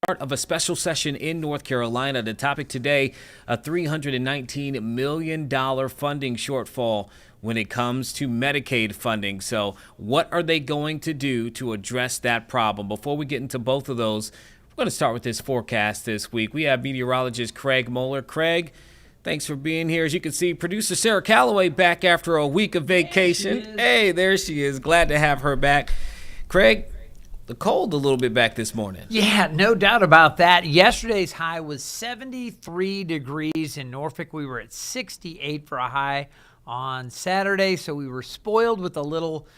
of a special session in North Carolina. The topic today, a $319 million funding shortfall when it comes to Medicaid funding. So what are they going to do to address that problem? Before we get into both of those, we're going to start with this forecast this week. We have meteorologist Craig Moeller. Craig, thanks for being here. As you can see, producer Sarah Calloway back after a week of vacation. Hey, there she is. Glad to have her back. Craig, the cold a little bit back this morning. Yeah, no doubt about that. Yesterday's high was 73 degrees in Norfolk. We were at 68 for a high on Saturday, so we were spoiled with a little,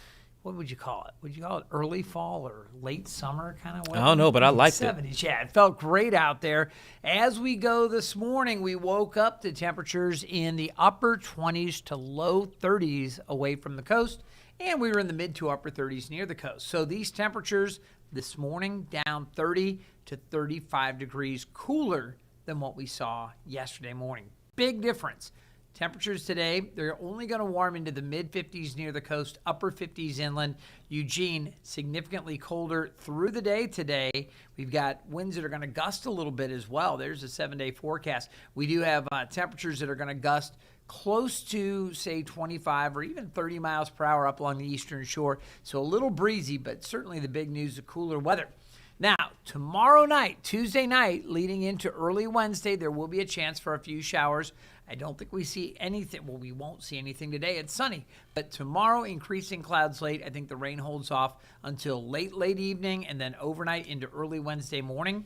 what would you call it? Would you call it early fall or late summer kind of weather? I don't know, but I liked it. 70s. Yeah, it felt great out there. As we go this morning, we woke up to temperatures in the upper 20s to low 30s away from the coast. And we were in the mid to upper 30s near the coast. So these temperatures this morning down 30 to 35 degrees cooler than what we saw yesterday morning. Big difference. Temperatures today, they're only going to warm into the mid 50s near the coast, upper 50s inland. Eugene, significantly colder through the day today. We've got winds that are going to gust a little bit as well. There's a 7-day forecast. We do have temperatures that are going to gust close to, say, 25 or even 30 miles per hour up along the eastern shore. So a little breezy, but certainly the big news of cooler weather. Now, tomorrow night, Tuesday night, leading into early Wednesday, there will be a chance for a few showers. I don't think we see anything. Well, we won't see anything today. It's sunny. But tomorrow, increasing cloud slate. I think the rain holds off until late evening and then overnight into early Wednesday morning.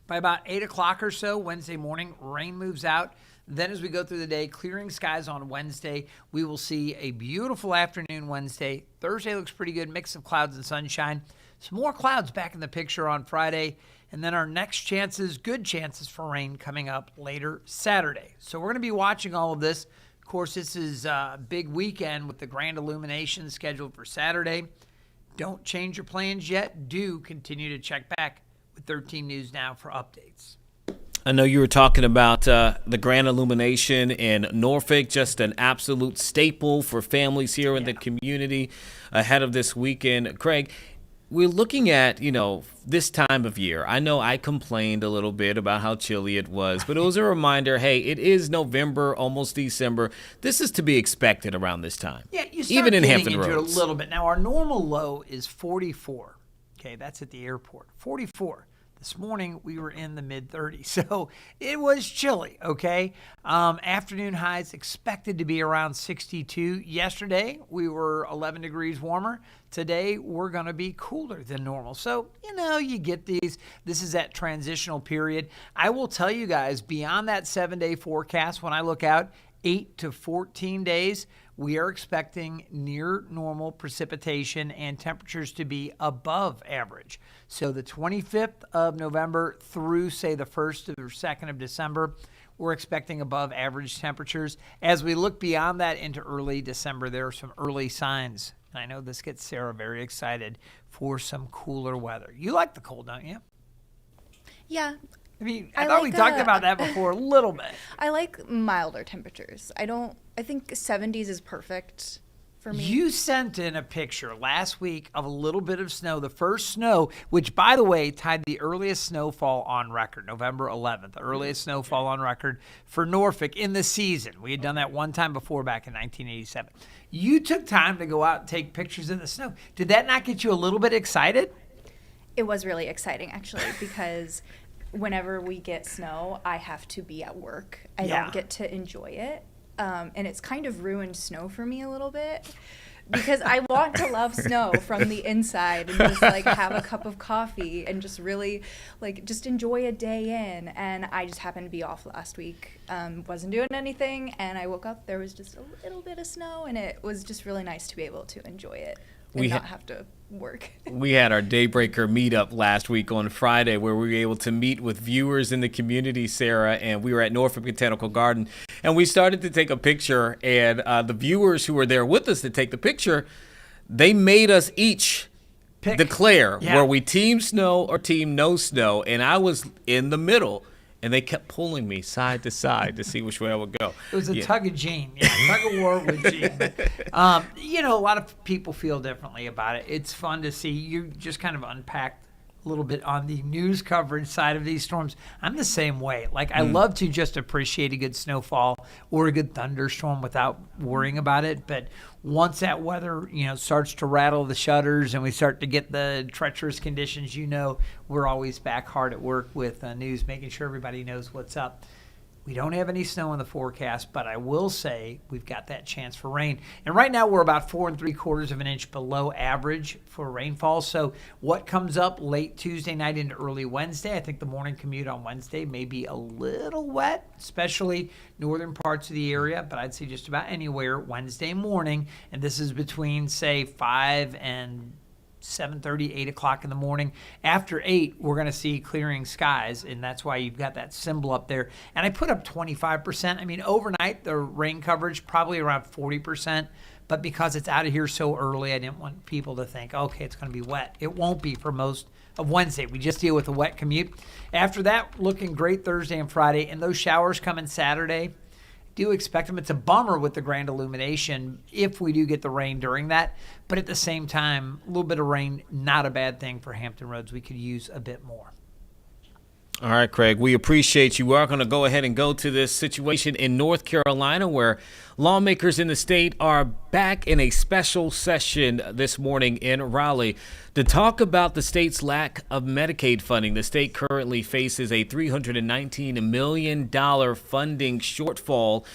By about 8 o'clock or so Wednesday morning, rain moves out. Then as we go through the day, clearing skies on Wednesday. We will see a beautiful afternoon Wednesday. Thursday looks pretty good, mix of clouds and sunshine. Some more clouds back in the picture on Friday. And then our next chances, good chances for rain coming up later Saturday. So we're going to be watching all of this. Of course, this is a big weekend with the grand illumination scheduled for Saturday. Don't change your plans yet. Do continue to check back with 13 News Now for updates. I know you were talking about the grand illumination in Norfolk, just an absolute staple for families here in the community ahead of this weekend. Craig, we're looking at, this time of year. I know I complained a little bit about how chilly it was, but it was a reminder, hey, it is November, almost December. This is to be expected around this time. Yeah, you start even in getting Hampton into Roads. it a little bit. Now, our normal low is 44. Okay, that's at the airport. 44. This morning, we were in the mid-30s, so it was chilly, okay? Afternoon highs expected to be around 62. Yesterday, we were 11 degrees warmer. Today, we're going to be cooler than normal. So, you get these. This is that transitional period. I will tell you guys, beyond that 7-day forecast, when I look out 8 to 14 days, we are expecting near normal precipitation and temperatures to be above average. So the 25th of November through, say, the 1st or 2nd of December, we're expecting above average temperatures. As we look beyond that into early December, there are some early signs. And I know this gets Sarah very excited for some cooler weather. You like the cold, don't you? Yeah. I thought we talked about that before a little bit. I like milder temperatures. I think 70s is perfect for me. You sent in a picture last week of a little bit of snow, the first snow, which, by the way, tied the earliest snowfall on record, November 11th, the earliest snowfall on record for Norfolk in the season. We had done that one time before back in 1987. You took time to go out and take pictures of the snow. Did that not get you a little bit excited? It was really exciting, actually, because whenever we get snow, I have to be at work. I don't get to enjoy it. And it's kind of ruined snow for me a little bit because I want to love snow from the inside and just have a cup of coffee and just really just enjoy a day in. And I just happened to be off last week. Wasn't doing anything. And I woke up, there was just a little bit of snow, and it was just really nice to be able to enjoy it and not have to work. We had our Daybreaker meetup last week on Friday where we were able to meet with viewers in the community, Sarah, and we were at Norfolk Botanical Garden, and we started to take a picture, and the viewers who were there with us to take the picture, they made us each declare were we team snow or team no snow, and I was in the middle. And they kept pulling me side to side to see which way I would go. It was a tug of Gene. Tug of war with Gene. A lot of people feel differently about it. It's fun to see. You just kind of unpacked a little bit on the news coverage side of these storms. I'm the same way. Like, I love to just appreciate a good snowfall or a good thunderstorm without worrying about it. But once that weather, starts to rattle the shutters and we start to get the treacherous conditions, we're always back hard at work with news, making sure everybody knows what's up. We don't have any snow in the forecast, but I will say we've got that chance for rain. And right now we're about 4 3/4 of an inch below average for rainfall. So what comes up late Tuesday night into early Wednesday, I think the morning commute on Wednesday may be a little wet, especially northern parts of the area, but I'd say just about anywhere Wednesday morning. And this is between, say, 5 and 7:30, 8 o'clock in the morning. After 8, we're going to see clearing skies, and that's why you've got that symbol up there. And I put up 25%. I mean, overnight, the rain coverage probably around 40%, but because it's out of here so early, I didn't want people to think, okay, it's going to be wet. It won't be for most of Wednesday. We just deal with a wet commute. After that, looking great Thursday and Friday, and those showers coming Saturday. Do expect them. It's a bummer with the grand illumination if we do get the rain during that. But at the same time, a little bit of rain, not a bad thing for Hampton Roads. We could use a bit more. All right, Craig, we appreciate you. We are going to go ahead and go to this situation in North Carolina where lawmakers in the state are back in a special session this morning in Raleigh to talk about the state's lack of Medicaid funding. The state currently faces a $319 million funding shortfall,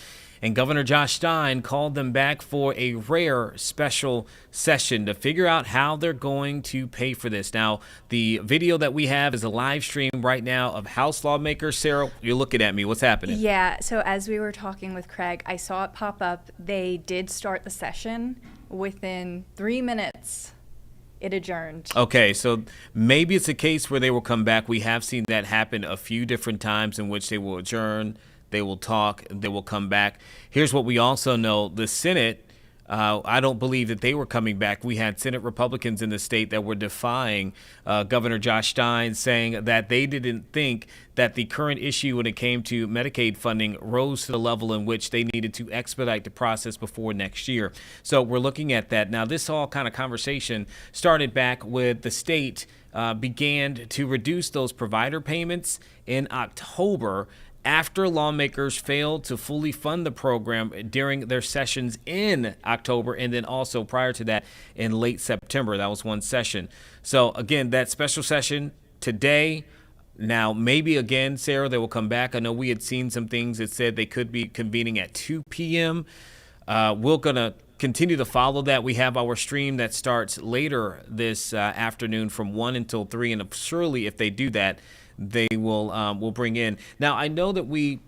and Governor Josh Stein called them back for a rare special session to figure out how they're going to pay for this. Now, the video that we have is a live stream right now of House lawmakers. Sarah, you're looking at me. What's happening? Yeah, so as we were talking with Craig, I saw it pop up. They did start the session. Within 3 minutes, it adjourned. Okay, so maybe it's a case where they will come back. We have seen that happen a few different times in which they will adjourn. They will talk, they will come back. Here's what we also know. The Senate, I don't believe that they were coming back. We had Senate Republicans in the state that were defying Governor Josh Stein, saying that they didn't think that the current issue when it came to Medicaid funding rose to the level in which they needed to expedite the process before next year. So we're looking at that. Now, this all kind of conversation started back with the state began to reduce those provider payments in October, after lawmakers failed to fully fund the program during their sessions in October, and then also prior to that in late September. That was one session. So again, that special session today. Now, maybe again, Sarah, they will come back. I know we had seen some things that said they could be convening at 2 p.m. We're going to continue to follow that. We have our stream that starts later this afternoon from 1 until 3, and surely if they do that, they will bring in. Now, I know that we,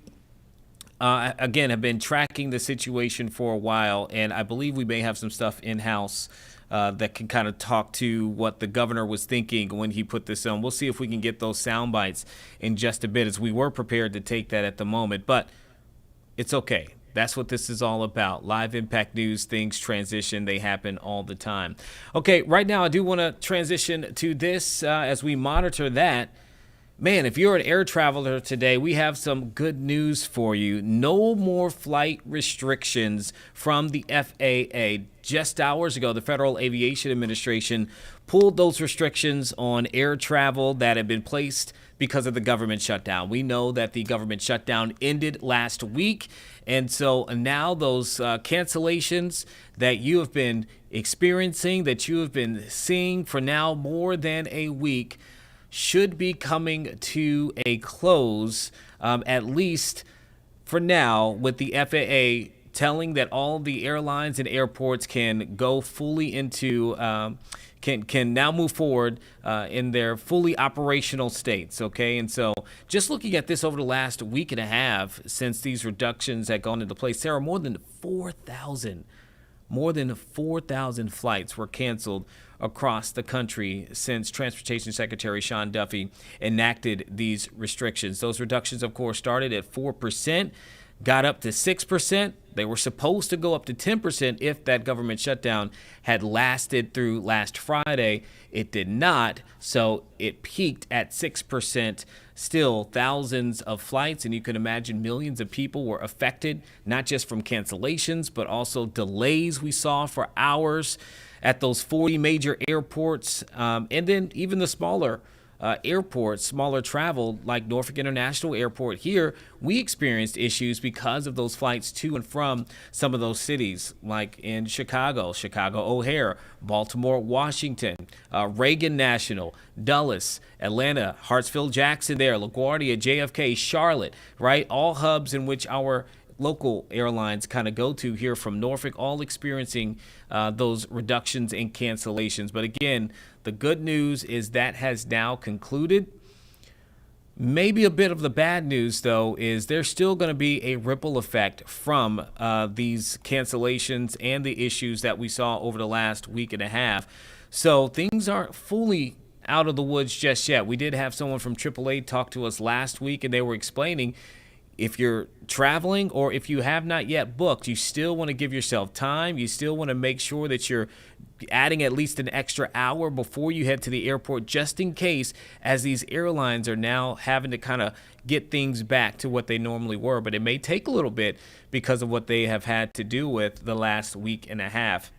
again, have been tracking the situation for a while, and I believe we may have some stuff in-house that can kind of talk to what the governor was thinking when he put this on. We'll see if we can get those sound bites in just a bit, as we were prepared to take that at the moment. But it's okay. That's what this is all about. Live impact news, things transition. They happen all the time. Okay, right now I do want to transition to this as we monitor that. Man, if you're an air traveler today, we have some good news for you. No more flight restrictions from the FAA. Just hours ago, the Federal Aviation Administration pulled those restrictions on air travel that had been placed because of the government shutdown. We know that the government shutdown ended last week, and so now those cancellations that you have been experiencing, that you have been seeing for now more than a week, should be coming to a close, at least for now, with the FAA telling that all the airlines and airports can go fully into, can now move forward in their fully operational states, okay? And so just looking at this over the last week and a half since these reductions had gone into place, Sarah, more than 4,000 flights were canceled across the country since Transportation Secretary Sean Duffy enacted these restrictions. Those reductions, of course, started at 4%, got up to 6%. They were supposed to go up to 10% if that government shutdown had lasted through last Friday. It did not, so it peaked at 6%. Still, thousands of flights, and you can imagine millions of people were affected, not just from cancellations, but also delays we saw for hours at those 40 major airports, and then even the smaller airports, smaller travel like Norfolk International Airport here, we experienced issues because of those flights to and from some of those cities, like in Chicago O'Hare, Baltimore, Washington, Reagan National, Dulles, Atlanta, Hartsfield-Jackson there, LaGuardia, JFK, Charlotte, right? All hubs in which our local airlines kind of go to here from Norfolk, all experiencing those reductions and cancellations. But again, the good news is that has now concluded. Maybe a bit of the bad news, though, is there's still going to be a ripple effect from these cancellations and the issues that we saw over the last week and a half. So things aren't fully out of the woods just yet. We did have someone from AAA talk to us last week, and they were explaining if you're traveling or if you have not yet booked, you still want to give yourself time. You still want to make sure that you're adding at least an extra hour before you head to the airport, just in case, as these airlines are now having to kind of get things back to what they normally were. But it may take a little bit because of what they have had to do with the last week and a half.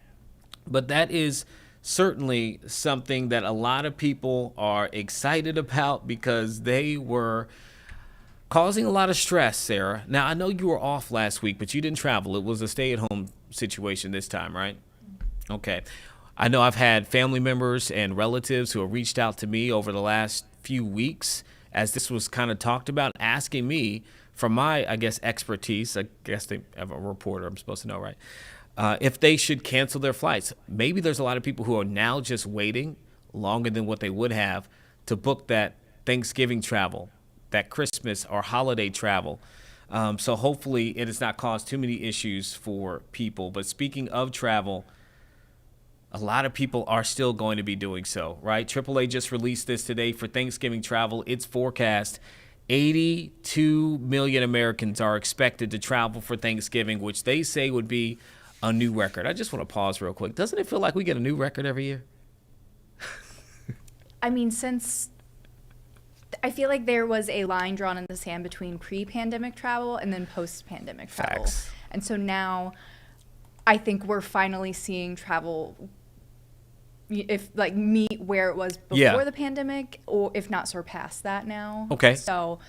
But that is certainly something that a lot of people are excited about because they were causing a lot of stress, Sarah. Now, I know you were off last week, but you didn't travel. It was a stay-at-home situation this time, right? Okay. I know I've had family members and relatives who have reached out to me over the last few weeks as this was kind of talked about, asking me for my, I guess, expertise. I guess they have a reporter, I'm supposed to know, right? If they should cancel their flights. Maybe there's a lot of people who are now just waiting longer than what they would have to book that Thanksgiving travel, that Christmas or holiday travel. So hopefully it has not caused too many issues for people. But speaking of travel, a lot of people are still going to be doing so, right? AAA just released this today for Thanksgiving travel. Its forecast, 82 million Americans are expected to travel for Thanksgiving, which they say would be a new record. I just want to pause real quick. Doesn't it feel like we get a new record every year? I mean, since I feel like there was a line drawn in the sand between pre-pandemic travel and then post-pandemic travel. Facts. And so now I think we're finally seeing travel if like meet where it was before the pandemic, or if not surpass that now. Okay. So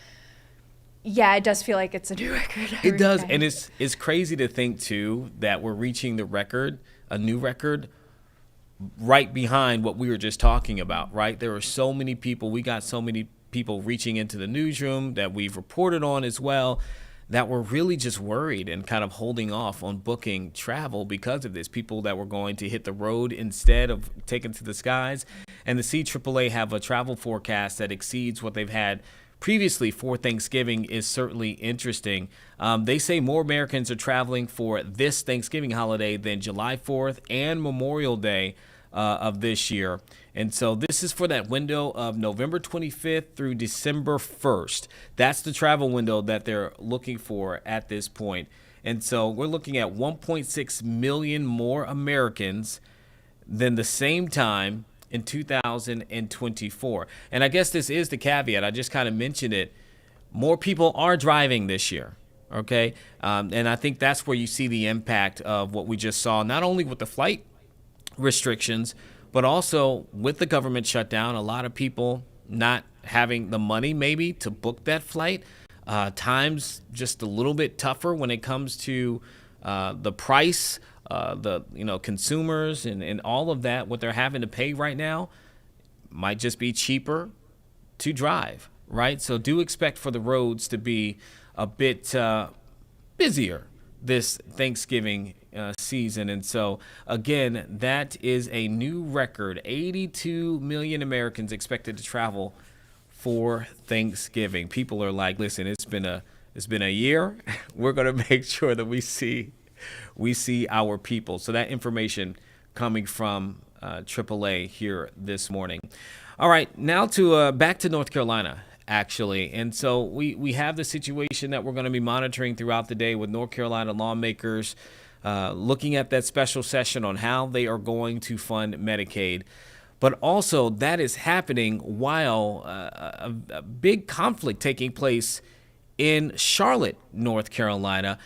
yeah, it does feel like it's a new record. It does. And it's crazy to think too that we're reaching the record, a new record, right behind what we were just talking about, right? There are so many people, we got so many people reaching into the newsroom that we've reported on as well, that were really just worried and kind of holding off on booking travel because of this. People that were going to hit the road instead of taking to the skies. And to see AAA have a travel forecast that exceeds what they've had previously for Thanksgiving is certainly interesting. They say more Americans are traveling for this Thanksgiving holiday than July 4th and Memorial Day of this year. And so this is for that window of November 25th through December 1st. That's the travel window that they're looking for at this point. And so we're looking at 1.6 million more Americans than the same time in 2024. And I guess this is the caveat. I just kind of mentioned it. More people are driving this year. Okay. And I think that's where you see the impact of what we just saw, not only with the flight restrictions, but also with the government shutdown, a lot of people not having the money maybe to book that flight. Times just a little bit tougher when it comes to the price, consumers and all of that. What they're having to pay right now might just be cheaper to drive, right? So do expect for the roads to be a bit busier this Thanksgiving season. And so, again, that is a new record. 82 million Americans expected to travel for Thanksgiving. People are like, listen, it's been a year. We're going to make sure that we see our people. So that information coming from AAA here this morning. All right, now to back to North Carolina, actually. And so we have the situation that we're going to be monitoring throughout the day with North Carolina lawmakers looking at that special session on how they are going to fund Medicaid. But also that is happening while a big conflict taking place in Charlotte, North Carolina.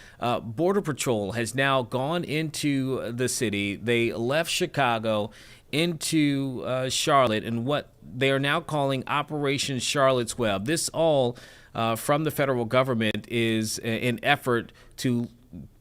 Border Patrol has now gone into the city. They left Chicago into Charlotte and what they are now calling Operation Charlotte's Web. This all from the federal government is an effort to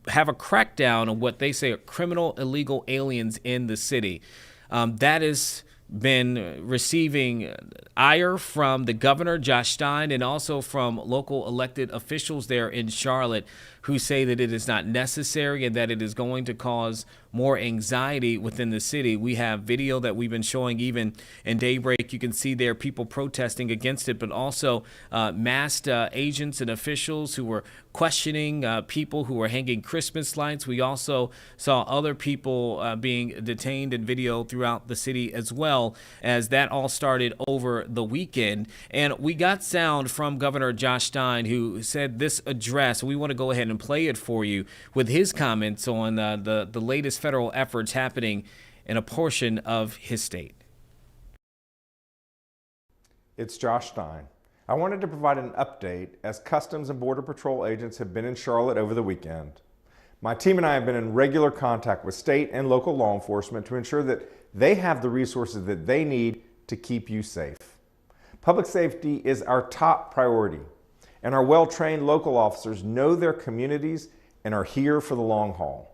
have a crackdown on what they say are criminal illegal aliens in the city. That has been receiving ire from the governor, Josh Stein, and also from local elected officials there in Charlotte, who say that it is not necessary and that it is going to cause more anxiety within the city. We have video that we've been showing even in Daybreak. You can see there people protesting against it, but also masked agents and officials who were questioning people who were hanging Christmas lights. We also saw other people being detained in video throughout the city as well, as that all started over the weekend. And we got sound from Governor Josh Stein, who said this address. We want to go ahead and play it for you with his comments on the latest federal efforts happening in a portion of his state. It's Josh Stein. I wanted to provide an update as Customs and Border Patrol agents have been in Charlotte over the weekend. My team and I have been in regular contact with state and local law enforcement to ensure that they have the resources that they need to keep you safe. Public safety is our top priority, and our well-trained local officers know their communities and are here for the long haul.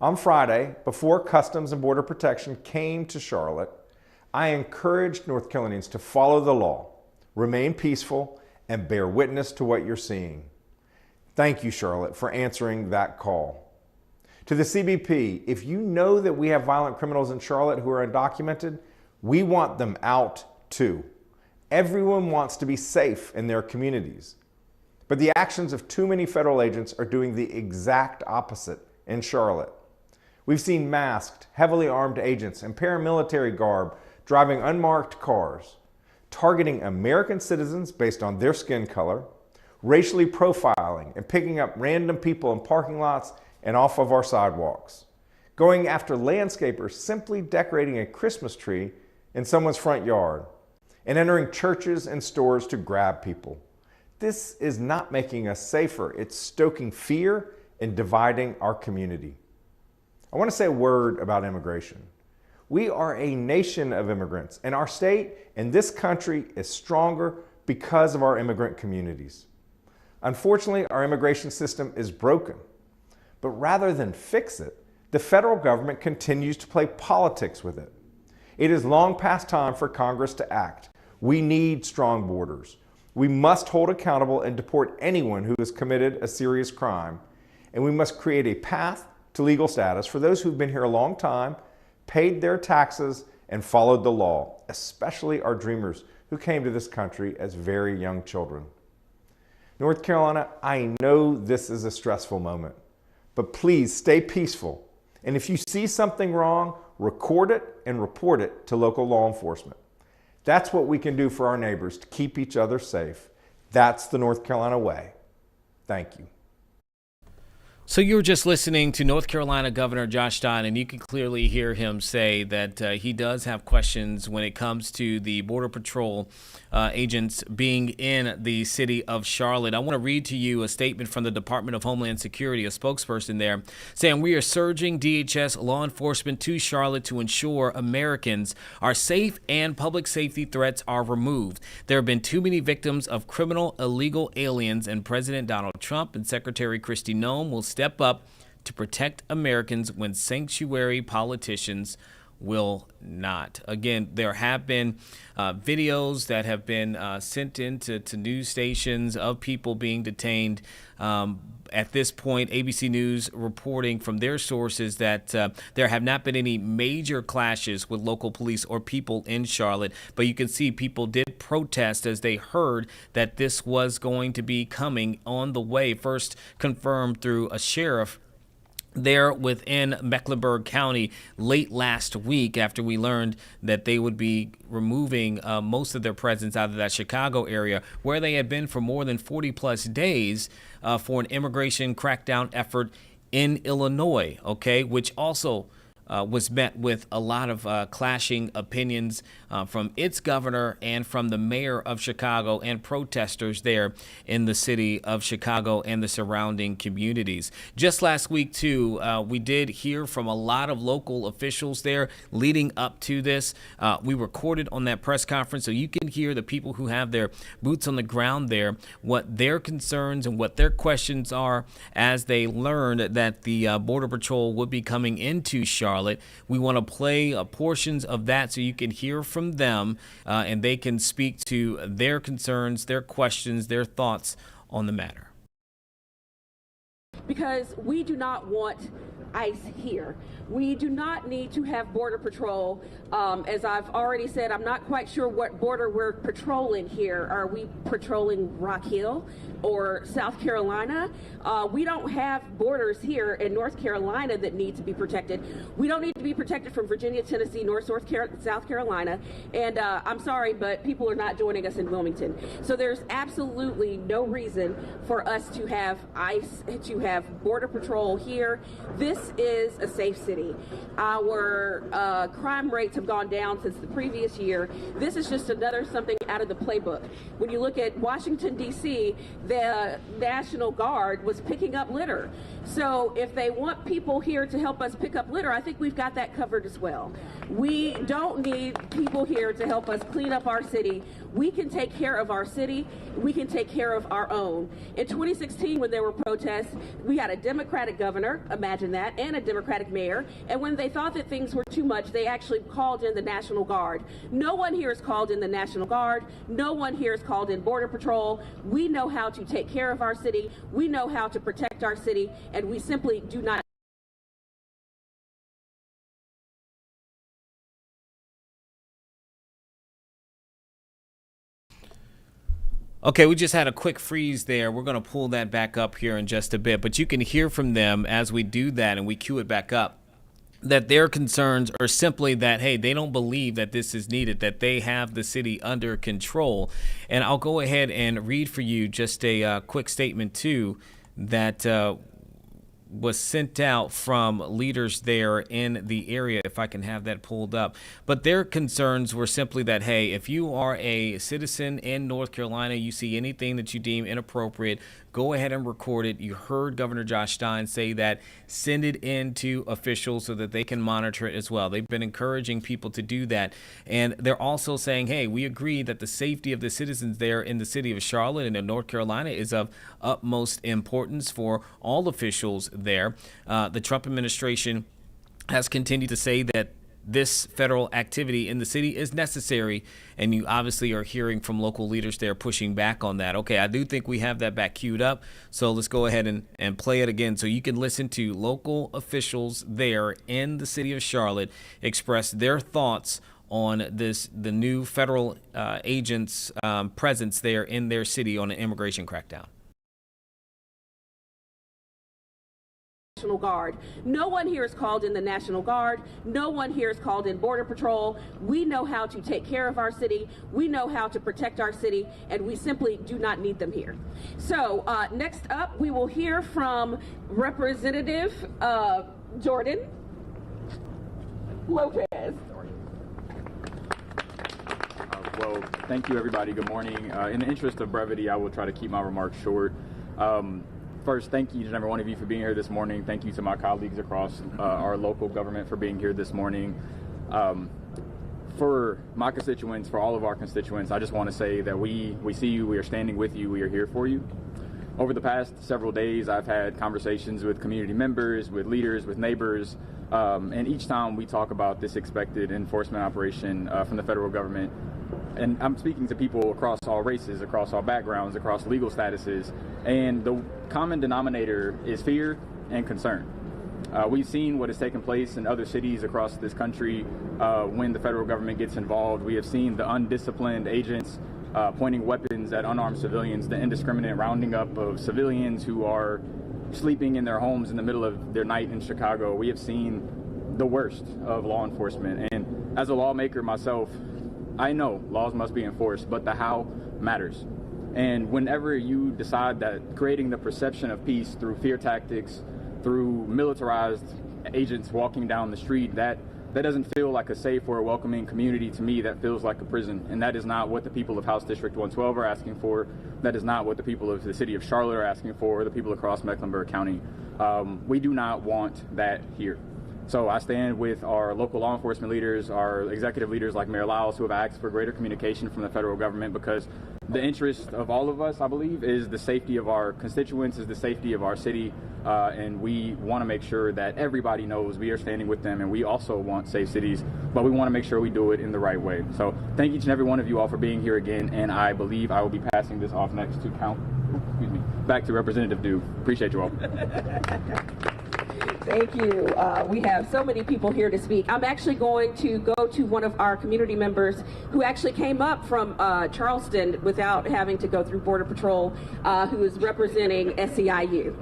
On Friday, before Customs and Border Protection came to Charlotte, I encouraged North Carolinians to follow the law, remain peaceful, and bear witness to what you're seeing. Thank you, Charlotte, for answering that call. To the CBP, if you know that we have violent criminals in Charlotte who are undocumented, we want them out too. Everyone wants to be safe in their communities. But the actions of too many federal agents are doing the exact opposite in Charlotte. We've seen masked, heavily armed agents in paramilitary garb driving unmarked cars, targeting American citizens based on their skin color, racially profiling and picking up random people in parking lots and off of our sidewalks, going after landscapers simply decorating a Christmas tree in someone's front yard, and entering churches and stores to grab people. This is not making us safer. It's stoking fear and dividing our community. I want to say a word about immigration. We are a nation of immigrants, and our state and this country is stronger because of our immigrant communities. Unfortunately, our immigration system is broken, but rather than fix it, the federal government continues to play politics with it. It is long past time for Congress to act. We need strong borders. We must hold accountable and deport anyone who has committed a serious crime, and we must create a path to legal status for those who've been here a long time, paid their taxes, and followed the law, especially our dreamers who came to this country as very young children. North Carolina, I know this is a stressful moment, but please stay peaceful. And if you see something wrong, record it and report it to local law enforcement. That's what we can do for our neighbors to keep each other safe. That's the North Carolina way. Thank you. So you were just listening to North Carolina Governor Josh Stein, and you can clearly hear him say that he does have questions when it comes to the Border Patrol agents being in the city of Charlotte. I want to read to you a statement from the Department of Homeland Security, a spokesperson there, saying we are surging DHS law enforcement to Charlotte to ensure Americans are safe and public safety threats are removed. There have been too many victims of criminal illegal aliens, and President Donald Trump and Secretary Kristi Noem will step up to protect Americans when sanctuary politicians will not. Again, there have been videos that have been sent into news stations of people being detained. At this point, ABC News reporting from their sources that there have not been any major clashes with local police or people in Charlotte, but you can see people did protest as they heard that this was going to be coming on the way, first confirmed through a sheriff there within Mecklenburg County late last week, after we learned that they would be removing most of their presence out of that Chicago area where they had been for more than 40 plus days for an immigration crackdown effort in Illinois, okay, which also was met with a lot of clashing opinions from its governor and from the mayor of Chicago and protesters there in the city of Chicago and the surrounding communities. Just last week, too, we did hear from a lot of local officials there leading up to this. We recorded on that press conference so you can hear the people who have their boots on the ground there, what their concerns and what their questions are as they learned that the Border Patrol would be coming into Charlotte. We want to play portions of that so you can hear from them and they can speak to their concerns, their questions, their thoughts on the matter. Because we do not want ICE here. We do not need to have Border Patrol. As I've already said, I'm not quite sure what border we're patrolling here. Are we patrolling Rock Hill or South Carolina? We don't have borders here in North Carolina that need to be protected. We don't need to be protected from Virginia, Tennessee, South Carolina. And I'm sorry, but people are not joining us in Wilmington. So there's absolutely no reason for us to have ICE, to have Border Patrol here. This is a safe city. Our crime rates have gone down since the previous year. This is just another something out of the playbook. When you look at Washington, D.C., the National Guard was picking up litter. So if they want people here to help us pick up litter, I think we've got that covered as well. We don't need people here to help us clean up our city. We can take care of our city. We can take care of our own. In 2016, when there were protests, we had a Democratic governor, imagine that, and a Democratic mayor. And when they thought that things were too much, they actually called in the National Guard. No one here is called in the National Guard. No one here is called in Border Patrol. We know how to take care of our city. We know how to protect our city, and we simply do not. Okay, we just had a quick freeze there. We're going to pull that back up here in just a bit, but you can hear from them as we do that and we cue it back up, that their concerns are simply that, hey, they don't believe that this is needed, that they have the city under control. And I'll go ahead and read for you just a quick statement, too, that was sent out from leaders there in the area, if I can have that pulled up. But their concerns were simply that, hey, if you are a citizen in North Carolina, you see anything that you deem inappropriate, go ahead and record it. You heard Governor Josh Stein say that. Send it in to officials so that they can monitor it as well. They've been encouraging people to do that. And they're also saying, hey, we agree that the safety of the citizens there in the city of Charlotte and in North Carolina is of utmost importance for all officials there. The Trump administration has continued to say that this federal activity in the city is necessary, and you obviously are hearing from local leaders there pushing back on that. Okay, I do think we have that back queued up, so let's go ahead and play it again so you can listen to local officials there in the city of Charlotte express their thoughts on the new federal agents' presence there in their city on an immigration crackdown. National Guard. No one here is called in the National Guard. No one here is called in Border Patrol. We know how to take care of our city. We know how to protect our city, and we simply do not need them here. So next up, we will hear from Representative Jordan Lopez. Well, thank you, everybody. Good morning. In the interest of brevity, I will try to keep my remarks short. First, thank you to every one of you for being here this morning. Thank you to my colleagues across our local government for being here this morning. For my constituents, for all of our constituents, I just want to say that we see you, we are standing with you, we are here for you. Over the past several days, I've had conversations with community members, with leaders, with neighbors, and each time we talk about this expected enforcement operation from the federal government. And I'm speaking to people across all races, across all backgrounds, across legal statuses, and the common denominator is fear and concern. We've seen what has taken place in other cities across this country when the federal government gets involved. We have seen the undisciplined agents pointing weapons at unarmed civilians, the indiscriminate rounding up of civilians who are sleeping in their homes in the middle of their night in Chicago. We have seen the worst of law enforcement. And as a lawmaker myself, I know laws must be enforced, but the how matters. And whenever you decide that creating the perception of peace through fear tactics, through militarized agents walking down the street, that doesn't feel like a safe or a welcoming community to me. That feels like a prison, and that is not what the people of House District 112 are asking for. That is not what the people of the city of Charlotte are asking for, or the people across Mecklenburg County. We do not want that here. So I stand with our local law enforcement leaders, our executive leaders like Mayor Lyles, who have asked for greater communication from the federal government, because the interest of all of us, I believe, is the safety of our constituents, is the safety of our city, and we want to make sure that everybody knows we are standing with them, and we also want safe cities, but we want to make sure we do it in the right way. So thank each and every one of you all for being here again, and I believe I will be passing this off next to back to Representative Dew. Appreciate you all. Thank you. We have so many people here to speak. I'm actually going to go to one of our community members who actually came up from Charleston without having to go through Border Patrol, who is representing SEIU.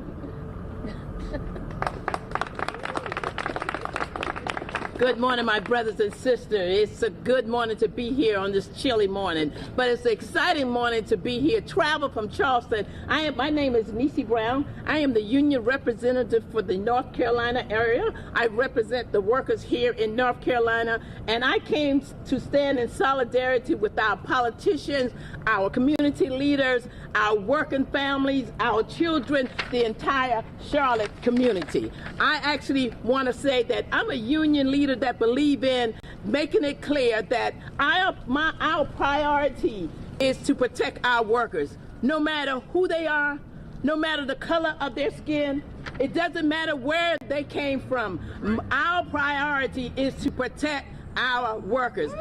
Good morning, my brothers and sisters. It's a good morning to be here on this chilly morning, but it's an exciting morning to be here. Travel from Charleston. My name is Nisi Brown. I am the union representative for the North Carolina area. I represent the workers here in North Carolina, and I came to stand in solidarity with our politicians, our community leaders, our working families, our children, the entire Charlotte community. I actually want to say that I'm a union leader that believe in making it clear that our priority is to protect our workers, no matter who they are, no matter the color of their skin. It doesn't matter where they came from. Our priority is to protect our workers.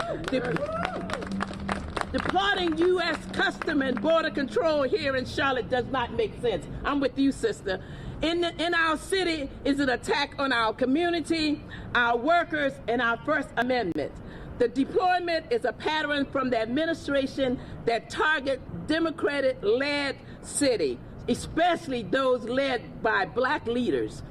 Departing U.S. Custom and Border Control here in Charlotte does not make sense. I'm with you, sister. In our city is an attack on our community, our workers, and our First Amendment. The deployment is a pattern from the administration that target Democratic-led city, especially those led by black leaders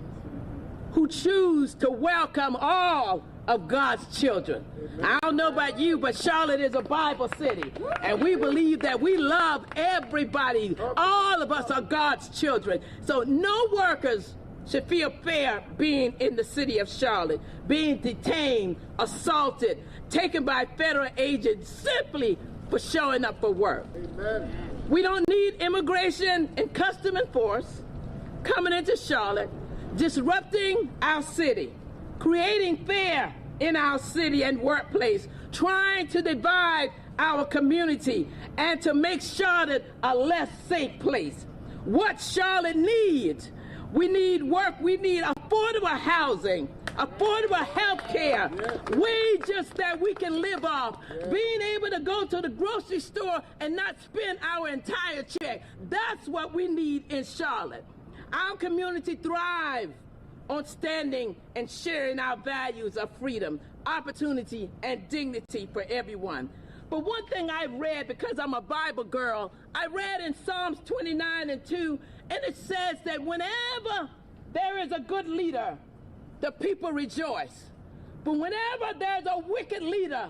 who choose to welcome all of God's children. I don't know about you, but Charlotte is a Bible city, and we believe that we love everybody. All of us are God's children. So no workers should feel fair being in the city of Charlotte, being detained, assaulted, taken by federal agents simply for showing up for work. Amen. We don't need immigration and custom enforcement coming into Charlotte, disrupting our city, creating fear in our city and workplace, trying to divide our community and to make Charlotte a less safe place. What Charlotte needs, we need work, we need affordable housing, affordable health care, wages that we can live off, being able to go to the grocery store and not spend our entire check. That's what we need in Charlotte. Our community thrives on standing and sharing our values of freedom, opportunity, and dignity for everyone. But one thing I read, because I'm a Bible girl, I read in Psalms 29:2, and it says that whenever there is a good leader, the people rejoice. But whenever there's a wicked leader,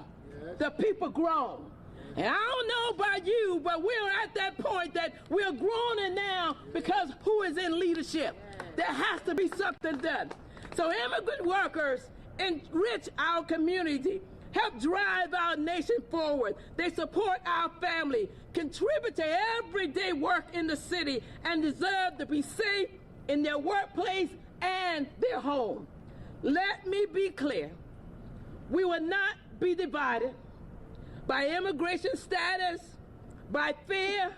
the people groan. And I don't know about you, but we're at that point that we're groaning now because who is in leadership? There has to be something done. So immigrant workers enrich our community, help drive our nation forward. They support our family, contribute to everyday work in the city, and deserve to be safe in their workplace and their home. Let me be clear. We will not be divided by immigration status, by fear.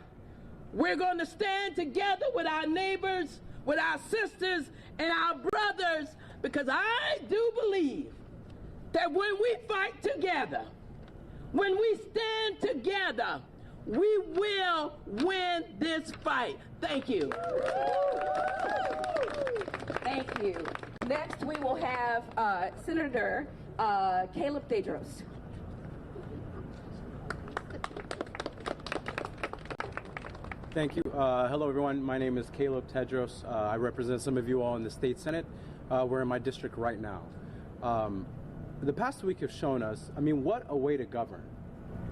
We're going to stand together with our neighbors, with our sisters and our brothers, because I do believe that when we fight together, when we stand together, we will win this fight. Thank you. Thank you. Next, we will have Senator Caleb Tedros. Thank you. Hello, everyone. My name is Caleb Tedros. I represent some of you all in the state Senate. We're in my district right now. The past week have shown us, what a way to govern,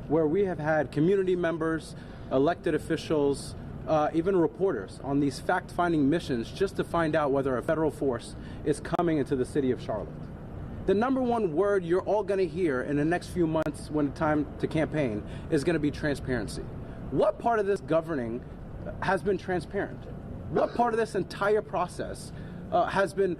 where we have had community members, elected officials, even reporters on these fact-finding missions just to find out whether a federal force is coming into the city of Charlotte. The number one word you're all going to hear in the next few months when it's time to campaign is going to be transparency. What part of this governing has been transparent? What part of this entire process has been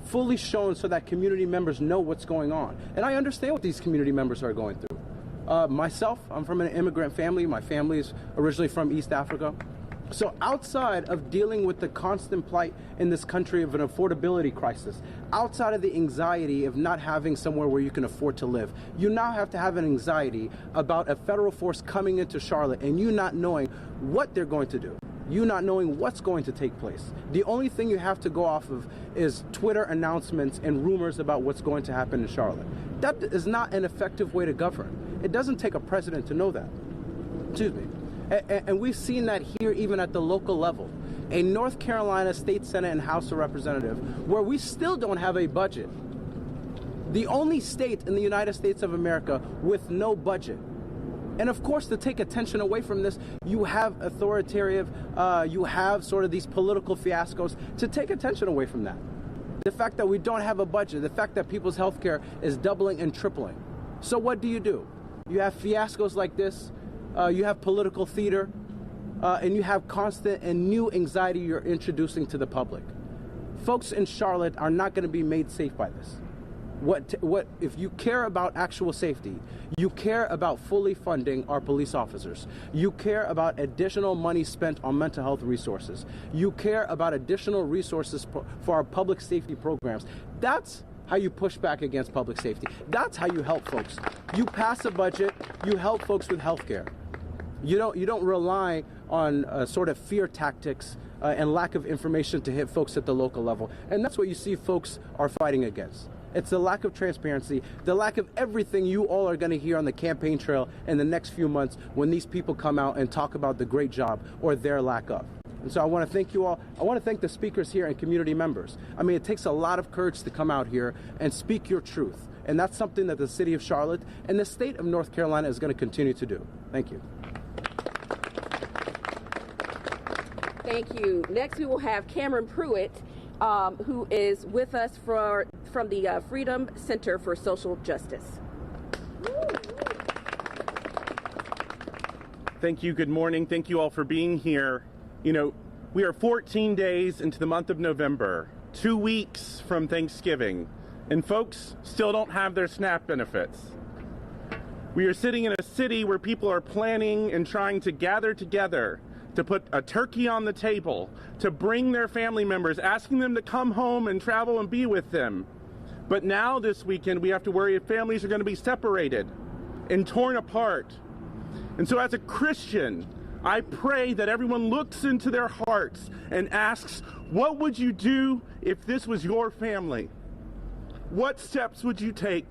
fully shown so that community members know what's going on? And I understand what these community members are going through. Myself, I'm from an immigrant family. My family is originally from East Africa. So outside of dealing with the constant plight in this country of an affordability crisis, outside of the anxiety of not having somewhere where you can afford to live, you now have to have an anxiety about a federal force coming into Charlotte and you not knowing what they're going to do, you not knowing what's going to take place. The only thing you have to go off of is Twitter announcements and rumors about what's going to happen in Charlotte. That is not an effective way to govern. It doesn't take a president to know that. Excuse me. And we've seen that here even at the local level. A North Carolina State Senate and House of Representatives where we still don't have a budget. The only state in the United States of America with no budget. And of course, to take attention away from this, you have authoritarian, you have sort of these political fiascos to take attention away from that. The fact that we don't have a budget, the fact that people's health care is doubling and tripling. So what do? You have fiascos like this. You have political theater, and you have constant and new anxiety you're introducing to the public. Folks in Charlotte are not going to be made safe by this. What if you care about actual safety, you care about fully funding our police officers, you care about additional money spent on mental health resources, you care about additional resources for our public safety programs. That's how you push back against public safety. That's how you help folks. You pass a budget, you help folks with health care. You don't rely on sort of fear tactics and lack of information to hit folks at the local level. And that's what you see folks are fighting against. It's the lack of transparency, the lack of everything you all are going to hear on the campaign trail in the next few months when these people come out and talk about the great job or their lack of. And so I want to thank you all. I want to thank the speakers here and community members. I mean, it takes a lot of courage to come out here and speak your truth. And that's something that the city of Charlotte and the state of North Carolina is going to continue to do. Thank you. Thank you. Next, we will have Cameron Pruitt, who is with us from the Freedom Center for Social Justice. Thank you. Good morning. Thank you all for being here. You know, we are 14 days into the month of November, 2 weeks from Thanksgiving, and folks still don't have their SNAP benefits. We are sitting in a city where people are planning and trying to gather together to put a turkey on the table, to bring their family members, asking them to come home and travel and be with them. But now this weekend, we have to worry if families are going to be separated and torn apart. And so as a Christian, I pray that everyone looks into their hearts and asks, what would you do if this was your family? What steps would you take?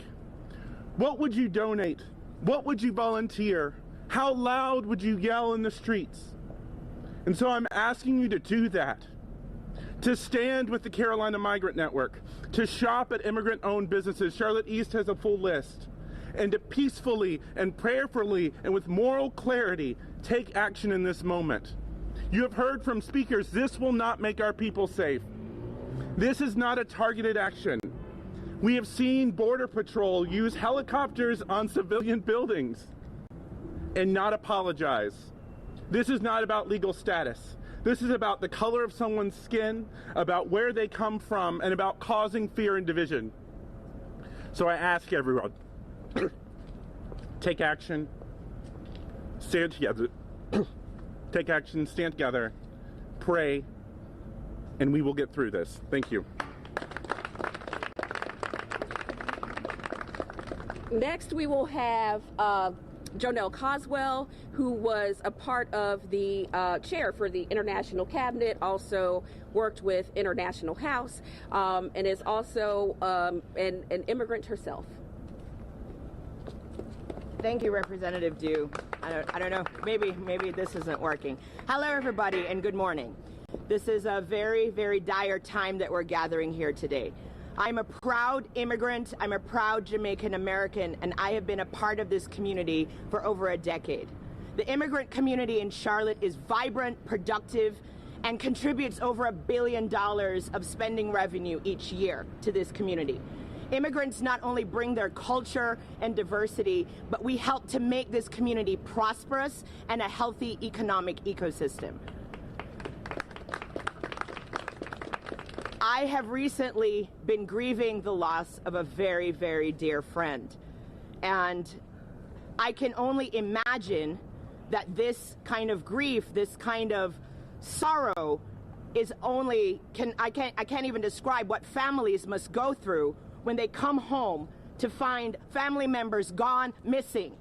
What would you donate? What would you volunteer? How loud would you yell in the streets? And so I'm asking you to do that, to stand with the Carolina Migrant Network, to shop at immigrant-owned businesses. Charlotte East has a full list. And to peacefully and prayerfully and with moral clarity take action in this moment. You have heard from speakers, this will not make our people safe. This is not a targeted action. We have seen Border Patrol use helicopters on civilian buildings and not apologize. This is not about legal status. This is about the color of someone's skin, about where they come from, and about causing fear and division. So I ask everyone, take action, stand together, take action, stand together, pray, and we will get through this. Thank you. Next, we will have Jonelle Coswell, who was a part of the chair for the International Cabinet, also worked with International House, and is also an immigrant herself. Thank you, Representative Dew. I don't know, maybe this isn't working. Hello, everybody, and good morning. This is a very, very dire time that we're gathering here today. I'm a proud immigrant, I'm a proud Jamaican American, and I have been a part of this community for over a decade. The immigrant community in Charlotte is vibrant, productive, and contributes over $1 billion of spending revenue each year to this community. Immigrants not only bring their culture and diversity, but we help to make this community prosperous and a healthy economic ecosystem. I have recently been grieving the loss of a very, very dear friend. And I can only imagine that this kind of grief, this kind of sorrow is only, I can't even describe what families must go through when they come home to find family members gone, missing.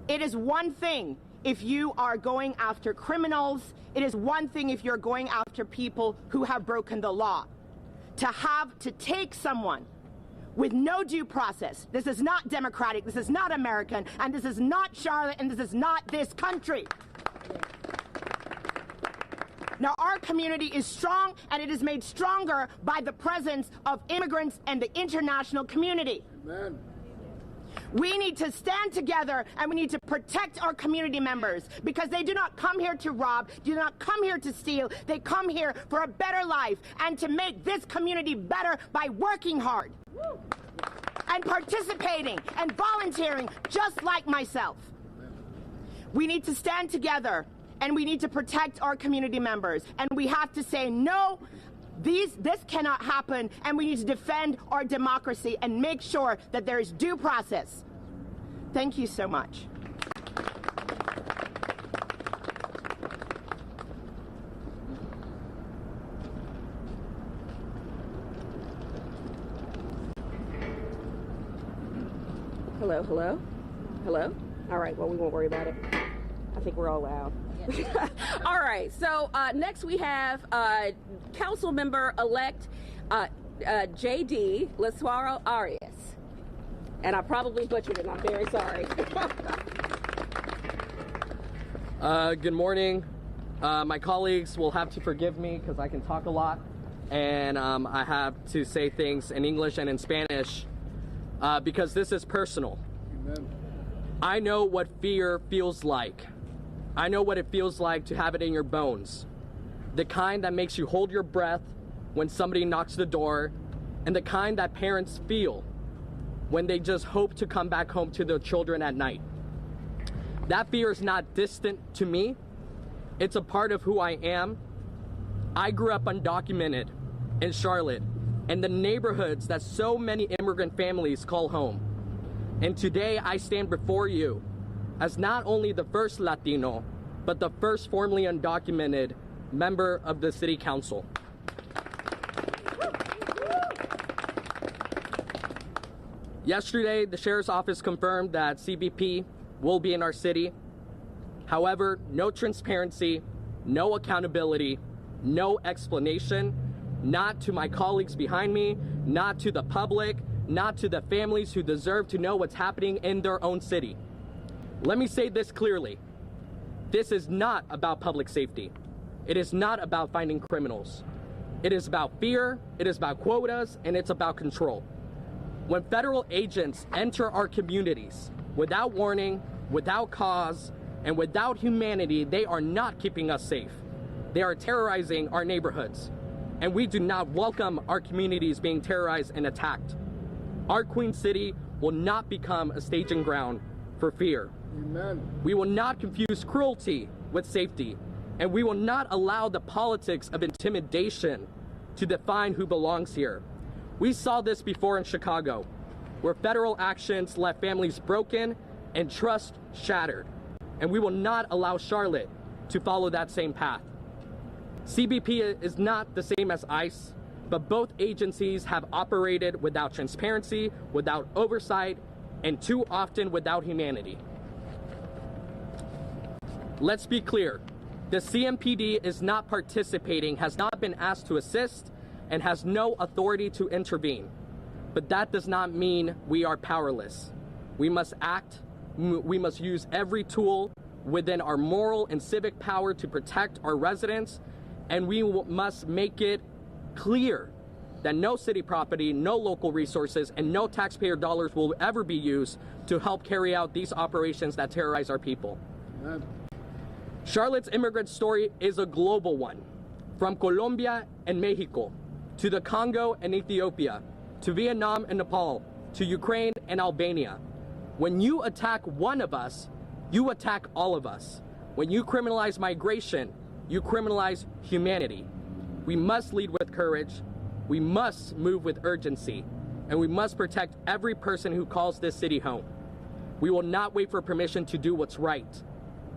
It is one thing if you are going after criminals. It is one thing if you're going after people who have broken the law. To take someone with no due process, this is not democratic, this is not American, and this is not Charlotte, and this is not this country. Now, our community is strong, and it is made stronger by the presence of immigrants and the international community. Amen. We need to stand together, and we need to protect our community members, because they do not come here to rob, do not come here to steal. They come here for a better life and to make this community better by working hard and participating and volunteering, just like myself. We need to stand together, and we need to protect our community members. And we have to say, no, this cannot happen, and we need to defend our democracy and make sure that there is due process. Thank you so much. Hello, hello, hello. All right, well, we won't worry about it. I think we're all loud. All right, so next we have Council Member-elect J.D. Lasuaro Arias. And I probably butchered it, I'm very sorry. Good morning. My colleagues will have to forgive me because I can talk a lot. And I have to say things in English and in Spanish because this is personal. Amen. I know what fear feels like. I know what it feels like to have it in your bones. The kind that makes you hold your breath when somebody knocks the door, and the kind that parents feel when they just hope to come back home to their children at night. That fear is not distant to me. It's a part of who I am. I grew up undocumented in Charlotte, in the neighborhoods that so many immigrant families call home. And today I stand before you as not only the first Latino, but the first formerly undocumented member of the City Council. Yesterday, the Sheriff's Office confirmed that CBP will be in our city. However, no transparency, no accountability, no explanation, not to my colleagues behind me, not to the public, not to the families who deserve to know what's happening in their own city. Let me say this clearly. This is not about public safety. It is not about finding criminals. It is about fear, it is about quotas, and it's about control. When federal agents enter our communities without warning, without cause, and without humanity, they are not keeping us safe. They are terrorizing our neighborhoods. And we do not welcome our communities being terrorized and attacked. Our Queen City will not become a staging ground for fear. Amen. We will not confuse cruelty with safety, and we will not allow the politics of intimidation to define who belongs here. We saw this before in Chicago, where federal actions left families broken and trust shattered, and we will not allow Charlotte to follow that same path. CBP is not the same as ICE, but both agencies have operated without transparency, without oversight, and too often without humanity. Let's be clear. The CMPD is not participating, has not been asked to assist, and has no authority to intervene. But that does not mean we are powerless. We must act, we must use every tool within our moral and civic power to protect our residents, and we must make it clear that no city property, no local resources, and no taxpayer dollars will ever be used to help carry out these operations that terrorize our people. Charlotte's immigrant story is a global one. From Colombia and Mexico, to the Congo and Ethiopia, to Vietnam and Nepal, to Ukraine and Albania. When you attack one of us, you attack all of us. When you criminalize migration, you criminalize humanity. We must lead with courage, we must move with urgency, and we must protect every person who calls this city home. We will not wait for permission to do what's right.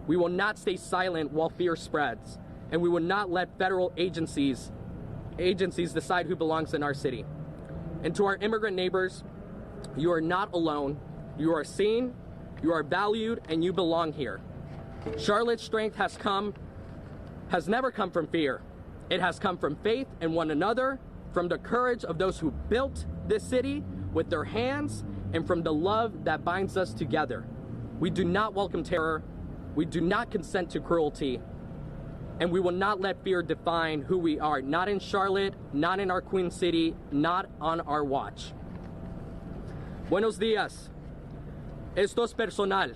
We will not stay silent while fear spreads, and we will not let federal agencies decide who belongs in our city. And to our immigrant neighbors, you are not alone, you are seen, you are valued, and you belong here. Charlotte's strength has never come from fear. It has come from faith in one another, from the courage of those who built this city with their hands, and from the love that binds us together. We do not welcome terror, we do not consent to cruelty, and we will not let fear define who we are, not in Charlotte, not in our Queen City, not on our watch. Buenos días. Esto es personal.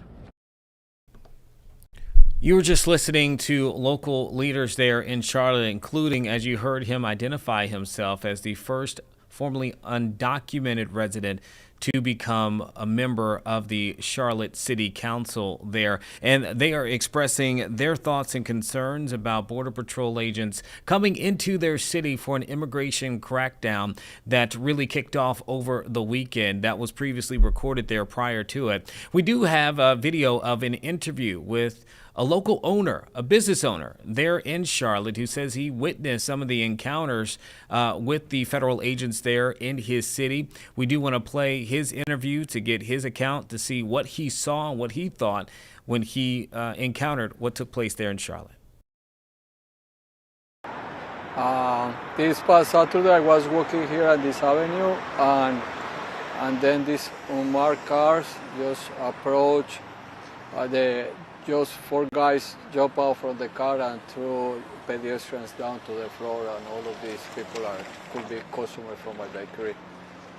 You were just listening to local leaders there in Charlotte, including, as you heard him identify himself as the first formerly undocumented resident to become a member of the Charlotte City Council there. And they are expressing their thoughts and concerns about Border Patrol agents coming into their city for an immigration crackdown that really kicked off over the weekend. That was previously recorded there prior to it. We do have a video of an interview with a local owner, a business owner there in Charlotte, who says he witnessed some of the encounters with the federal agents there in his city. We do want to play his interview to get his account to see what he saw and what he thought when he encountered what took place there in Charlotte. This past Saturday, I was walking here at this avenue, and then these unmarked cars just approach just four guys jump out from the car and threw pedestrians down to the floor, and all of these people could be customers from my bakery.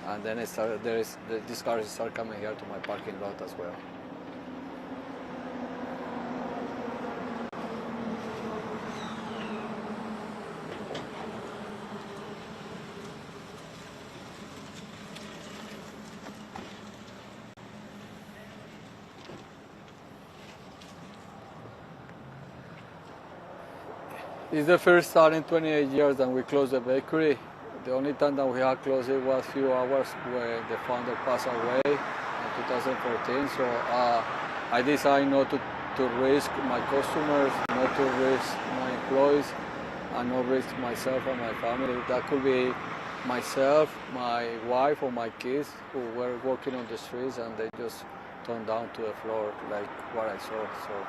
And then these cars start coming here to my parking lot as well. It's the first time in 28 years that we closed the bakery. The only time that we had closed it was a few hours when the founder passed away in 2014. So I decided not to risk my customers, not to risk my employees, and not risk myself and my family. That could be myself, my wife, or my kids who were working on the streets, and they just turned down to the floor like what I saw. So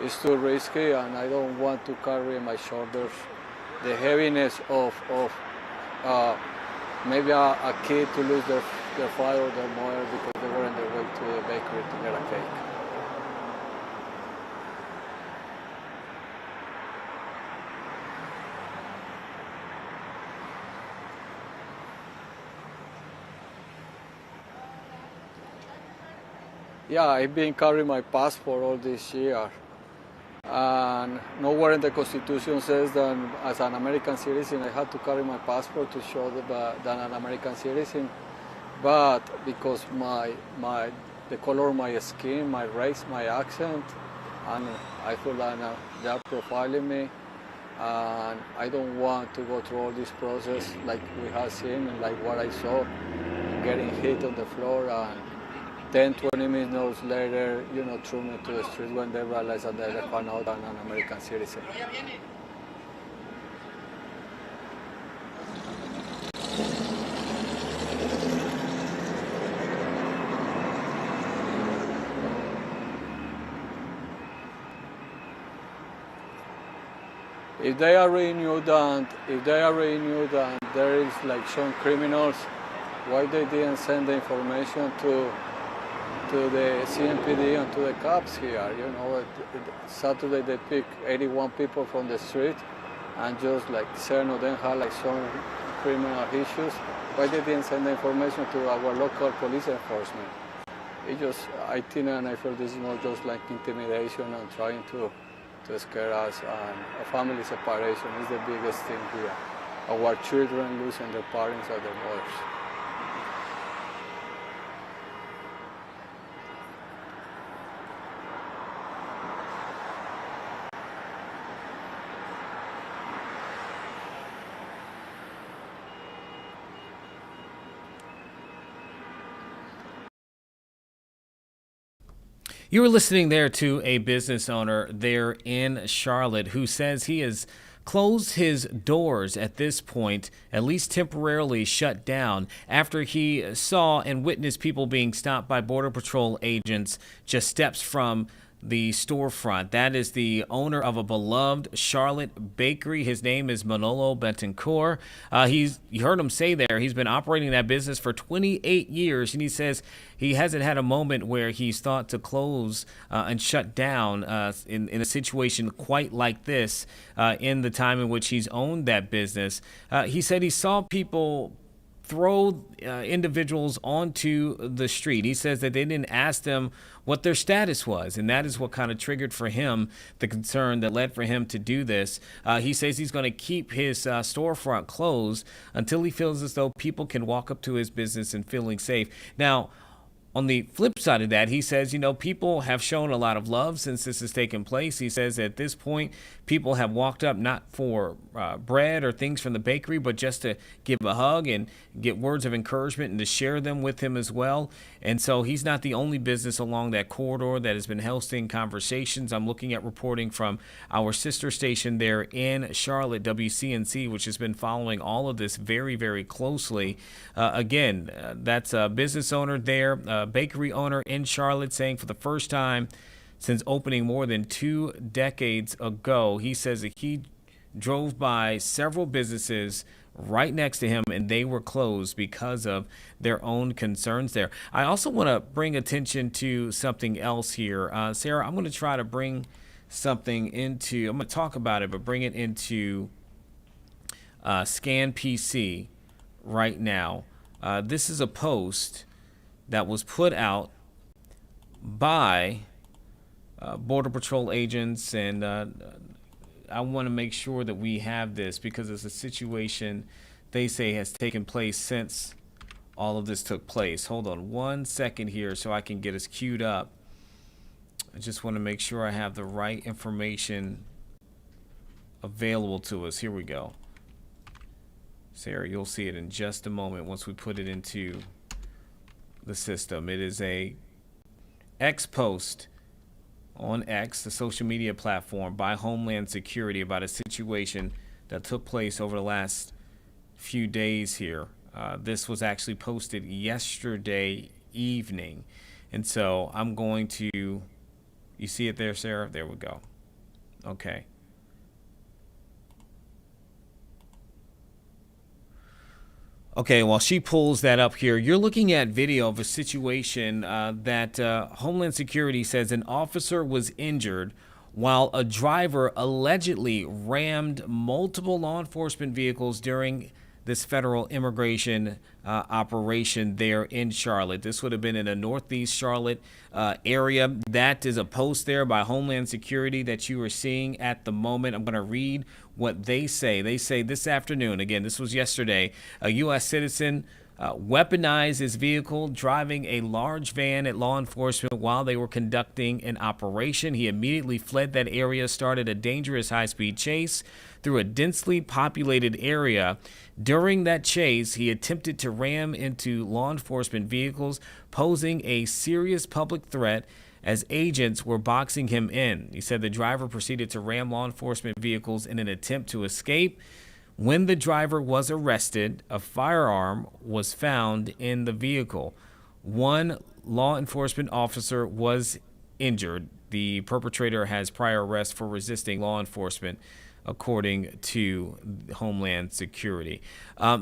it's too risky, and I don't want to carry on my shoulders the heaviness of maybe a kid to lose their father or their mother because they were on their way to the bakery to get a cake. Yeah, I've been carrying my passport all this year. And nowhere in the Constitution says that as an American citizen I had to carry my passport to show that I'm an American citizen. But because the color of my skin, my race, my accent, and I feel that they are profiling me, and I don't want to go through all this process like we have seen and like what I saw, getting hit on the floor, and 10, 20 minutes later, threw me to the street when they realized that they found out I'm an American citizen. If they are renewed and there is like some criminals, why they didn't send the information to the CMPD and to the cops here? Saturday they picked 81 people from the street, and just like 7 of them had like some criminal issues. Why they didn't send the information to our local police enforcement? I think, and I feel this is more just like intimidation and trying to scare us. And a family separation is the biggest thing here. Our children losing their parents or their mothers. You were listening there to a business owner there in Charlotte who says he has closed his doors at this point, at least temporarily shut down, after he saw and witnessed people being stopped by Border Patrol agents just steps from the storefront. That is the owner of a beloved Charlotte bakery. His name is Manolo Betancourt. You heard him say there, he's been operating that business for 28 years, and he says he hasn't had a moment where he's thought to close and shut down in a situation quite like this in the time in which he's owned that business. He said he saw people throw individuals onto the street. He says that they didn't ask them what their status was, and that is what kind of triggered for him the concern that led for him to do this. He says he's going to keep his storefront closed until he feels as though people can walk up to his business and feeling safe. Now, on the flip side of that, he says, people have shown a lot of love since this has taken place. He says at this point, people have walked up not for bread or things from the bakery, but just to give a hug and get words of encouragement and to share them with him as well. And so he's not the only business along that corridor that has been hosting conversations. I'm looking at reporting from our sister station there in Charlotte, WCNC, which has been following all of this very, very closely. Again, that's a business owner there, bakery owner in Charlotte, saying for the first time since opening more than 2 decades ago, he says that he drove by several businesses right next to him and they were closed because of their own concerns there. I also want to bring attention to something else here. Sarah, I'm going to try to bring something into, I'm going to talk about it, but bring it into Scan PC right now. This is a post that was put out by Border Patrol agents, and I want to make sure that we have this because it's a situation they say has taken place since all of this took place. Hold on 1 second here so I can get us queued up. I just want to make sure I have the right information available to us. Here we go. Sarah, you'll see it in just a moment once we put it into the system. It is a X post on X, the social media platform, by Homeland Security about a situation that took place over the last few days here. This was actually posted yesterday evening. And so I'm going to, you see it there, Sarah? There we go. Okay. Okay, while she pulls that up here, you're looking at video of a situation that Homeland Security says an officer was injured while a driver allegedly rammed multiple law enforcement vehicles during this federal immigration operation there in Charlotte. This would have been in a northeast Charlotte area. That is a post there by Homeland Security that you are seeing at the moment. I'm going to read what they say. They say this afternoon, again, this was yesterday, a U.S. citizen weaponized his vehicle driving a large van at law enforcement while they were conducting an operation. He immediately fled that area, started a dangerous high-speed chase through a densely populated area. During that chase, he attempted to ram into law enforcement vehicles, posing a serious public threat as agents were boxing him in. He said the driver proceeded to ram law enforcement vehicles in an attempt to escape. When the driver was arrested, a firearm was found in the vehicle. One law enforcement officer was injured. The perpetrator has prior arrests for resisting law enforcement, according to Homeland Security.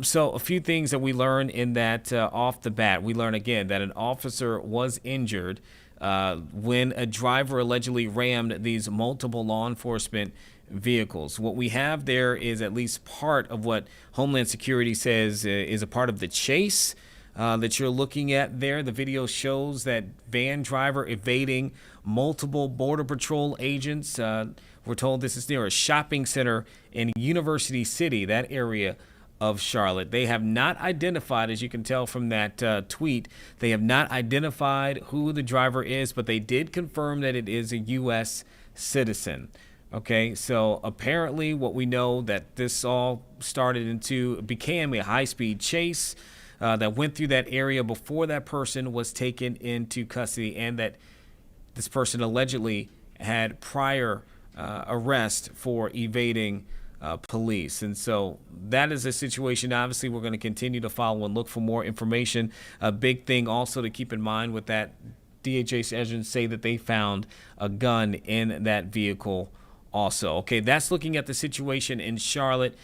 So a few things that we learn in that off the bat. We learn again that an officer was injured when a driver allegedly rammed these multiple law enforcement vehicles. What we have there is at least part of what Homeland Security says is a part of the chase. that you're looking at there. The video shows that van driver evading multiple Border Patrol agents. We're told this is near a shopping center in University City, that area of Charlotte. They have not identified, as you can tell from that tweet, they have not identified who the driver is, but they did confirm that it is a U.S. citizen. Okay, so apparently what we know that this all became a high-speed chase that went through that area before that person was taken into custody, and that this person allegedly had prior arrest for evading police. And so that is a situation, obviously, we're going to continue to follow and look for more information. A big thing also to keep in mind with that, DHS agents say that they found a gun in that vehicle also. Okay, that's looking at the situation in Charlotte.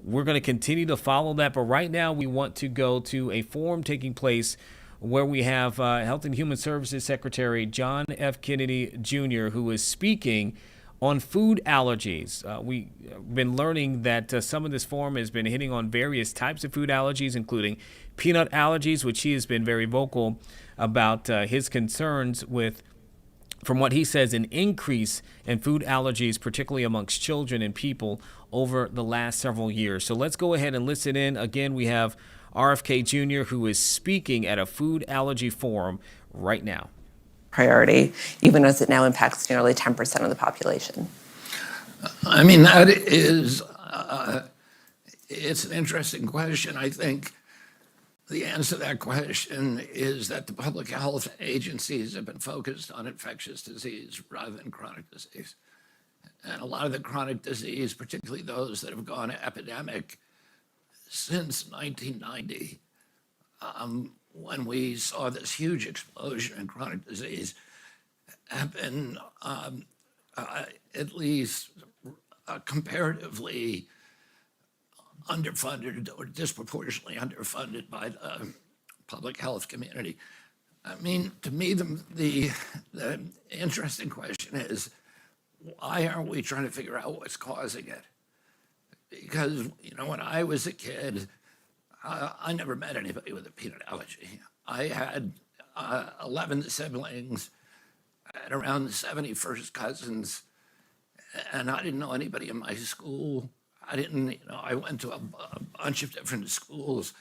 We're going to continue to follow that, but right now we want to go to a forum taking place where we have Health and Human Services Secretary John F. Kennedy Jr., who is speaking on food allergies. We've been learning that some of this forum has been hitting on various types of food allergies, including peanut allergies, which he has been very vocal about his concerns with, from what he says, an increase in food allergies, particularly amongst children and people over the last several years. So let's go ahead and listen in. Again, we have RFK Jr., who is speaking at a food allergy forum right now. Priority, even as it now impacts nearly 10% of the population. I mean, that is, it's an interesting question. I think the answer to that question is that the public health agencies have been focused on infectious disease rather than chronic disease. And a lot of the chronic disease, particularly those that have gone epidemic since 1990, when we saw this huge explosion in chronic disease, have been at least comparatively underfunded or disproportionately underfunded by the public health community. I mean, to me, the interesting question is, why aren't we trying to figure out what's causing it? Because, you know, when I was a kid, I never met anybody with a peanut allergy. I had 11 siblings and around 70 first cousins, and I didn't know anybody in my school. I went to a bunch of different schools,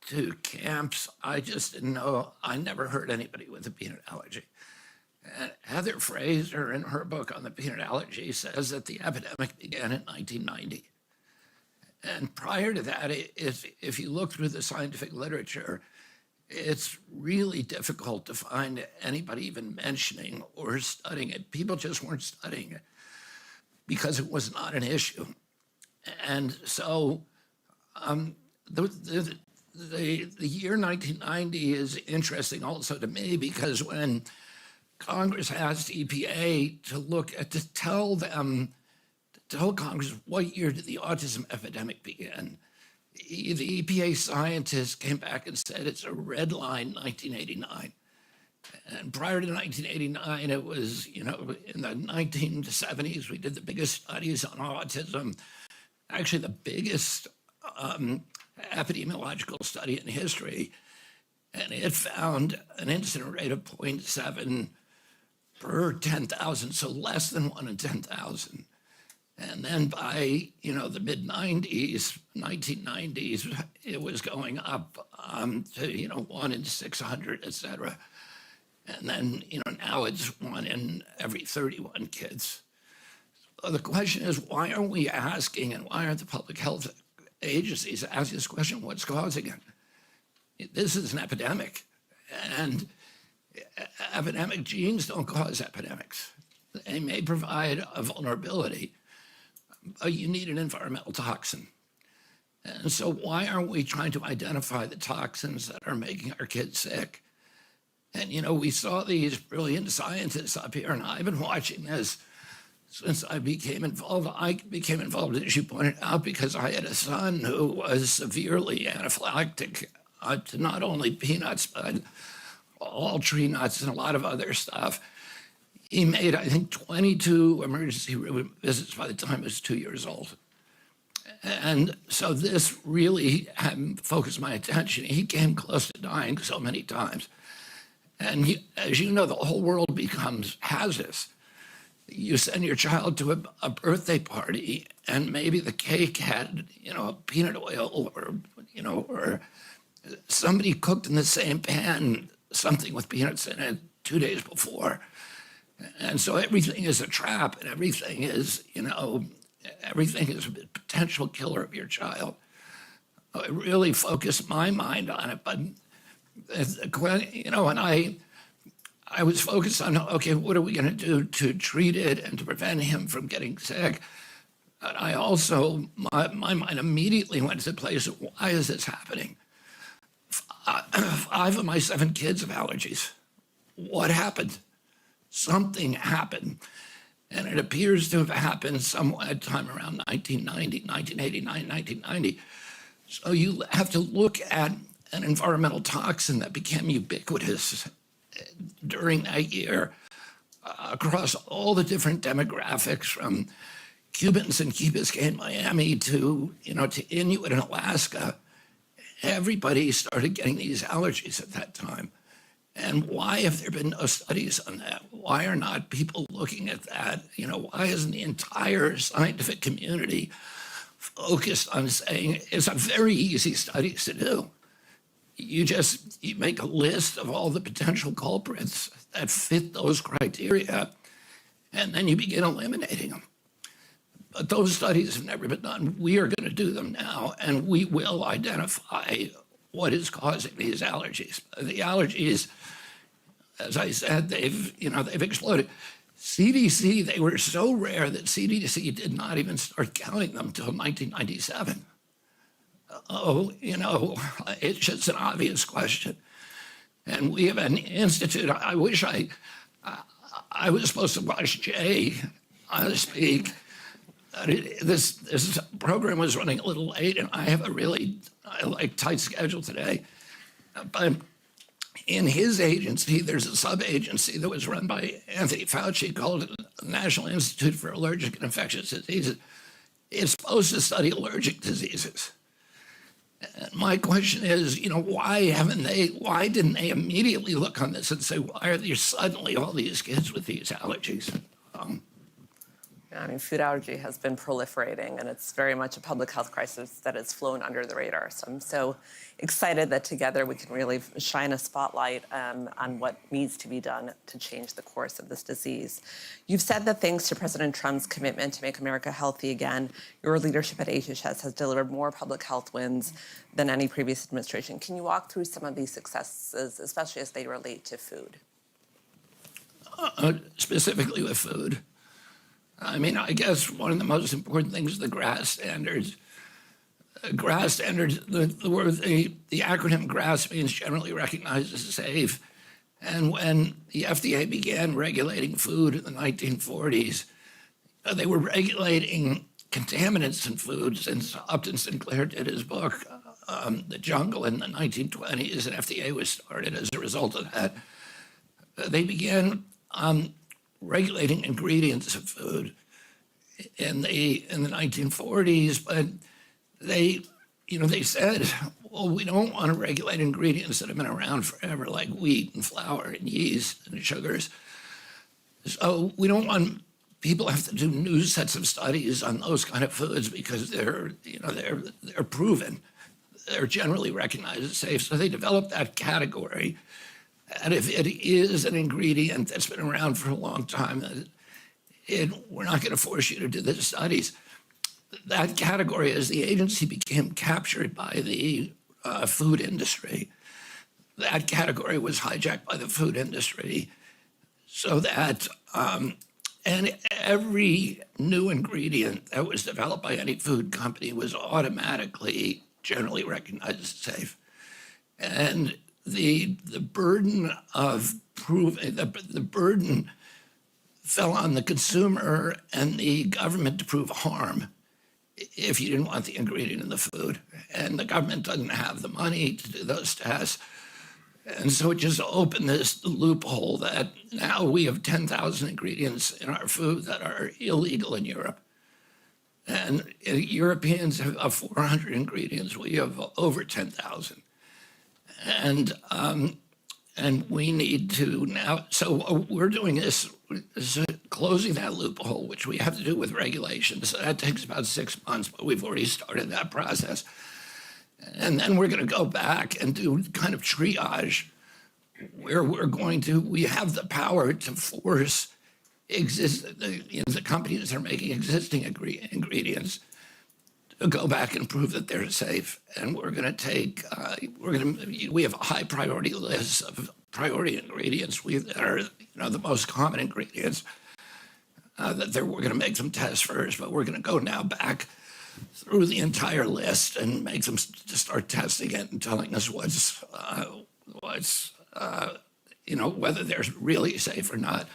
to camps. I just didn't know. I never heard anybody with a peanut allergy. And Heather Fraser, in her book on the peanut allergy, says that the epidemic began in 1990. And prior to that, if you look through the scientific literature, it's really difficult to find anybody even mentioning or studying it. People just weren't studying it because it was not an issue. And so the year 1990 is interesting also to me, because when Congress asked EPA to tell Congress what year did the autism epidemic begin, the EPA scientists came back and said it's a red line, 1989. And prior to 1989, it was, in the 1970s, we did the biggest studies on autism, actually the biggest epidemiological study in history. And it found an incident rate of 0.7 per 10,000, so less than 1 in 10,000. And then by, the mid-90s, 1990s, it was going up to, 1 in 600, et cetera. And then, now it's 1 in every 31 kids. So the question is, why aren't we asking, and why aren't the public health agencies asking this question, what's causing it? This is an epidemic, and epidemic genes don't cause epidemics. They may provide a vulnerability, but you need an environmental toxin. And so why aren't we trying to identify the toxins that are making our kids sick? And, we saw these brilliant scientists up here, and I've been watching this since I became involved. I became involved, as you pointed out, because I had a son who was severely anaphylactic to not only peanuts, but all tree nuts and a lot of other stuff. He made, I think, 22 emergency room visits by the time he was 2 years old. And so this really focused my attention. He came close to dying so many times. And as you know, the whole world becomes hazardous. You send your child to a birthday party, and maybe the cake had, peanut oil, or somebody cooked in the same pan something with peanuts in it 2 days before. And so everything is a trap, and everything is a potential killer of your child. I really focused my mind on it, but and I was focused on, okay, what are we going to do to treat it and to prevent him from getting sick? And I also, my mind immediately went to the place of, why is this happening? 5 of my 7 kids have allergies. What happened? Something happened. And it appears to have happened somewhat time around 1989, 1990. So you have to look at an environmental toxin that became ubiquitous during that year across all the different demographics, from Cubans in Key Biscayne, Miami, to Inuit in Alaska. Everybody started getting these allergies at that time. And why have there been no studies on that? Why are not people looking at that? Why isn't the entire scientific community focused on saying it's a very easy studies to do? You make a list of all the potential culprits that fit those criteria, and then you begin eliminating them. But those studies have never been done. We are going to do them now, and we will identify what is causing these allergies. The allergies, as I said, they've exploded. CDC, they were so rare that CDC did not even start counting them until 1997. It's just an obvious question. And we have an institute. I wish I was supposed to watch Jay speak. This program was running a little late, and I have a really tight schedule today. But in his agency, there's a sub-agency that was run by Anthony Fauci called the National Institute for Allergic and Infectious Diseases. It's supposed to study allergic diseases. And my question is, why didn't they immediately look on this and say, why are there suddenly all these kids with these allergies? Food allergy has been proliferating, and it's very much a public health crisis that has flown under the radar. So I'm so excited that together we can really shine a spotlight on what needs to be done to change the course of this disease. You've said that thanks to President Trump's commitment to make America healthy again, your leadership at HHS has delivered more public health wins than any previous administration. Can you walk through some of these successes, especially as they relate to food? Specifically with food. I guess one of the most important things is the GRAS standards. GRAS standards, the acronym GRAS means generally recognized as safe. And when the FDA began regulating food in the 1940s, they were regulating contaminants in food, since Upton Sinclair did his book, The Jungle, in the 1920s, and FDA was started as a result of that. They began regulating ingredients of food in the 1940s, but they said, well, we don't want to regulate ingredients that have been around forever, like wheat and flour and yeast and sugars. So we don't want people have to do new sets of studies on those kind of foods, because they're proven, they're generally recognized as safe. So they developed that category. And if it is an ingredient that's been around for a long time, we're not going to force you to do the studies. That category, as the agency became captured by the food industry, that category was hijacked by the food industry, so that and every new ingredient that was developed by any food company was automatically generally recognized as safe. And the burden of proving the burden fell on the consumer and the government to prove harm if you didn't want the ingredient in the food. And the government doesn't have the money to do those tests. And so it just opened this loophole that now we have 10,000 ingredients in our food that are illegal in Europe. And Europeans have 400 ingredients. We have over 10,000. And we need to now, so we're doing this, closing that loophole, which we have to do with regulations. So that takes about 6 months, but we've already started that process. And then we're going to go back and do kind of triage where we have the power to force the companies that are making existing ingredients to go back and prove that they're safe. And we're going to take, we have a high priority list of priority ingredients that are, the most common ingredients we're going to make them test first, but we're going to go now back through the entire list and make them to start testing it and telling us whether they're really safe or not.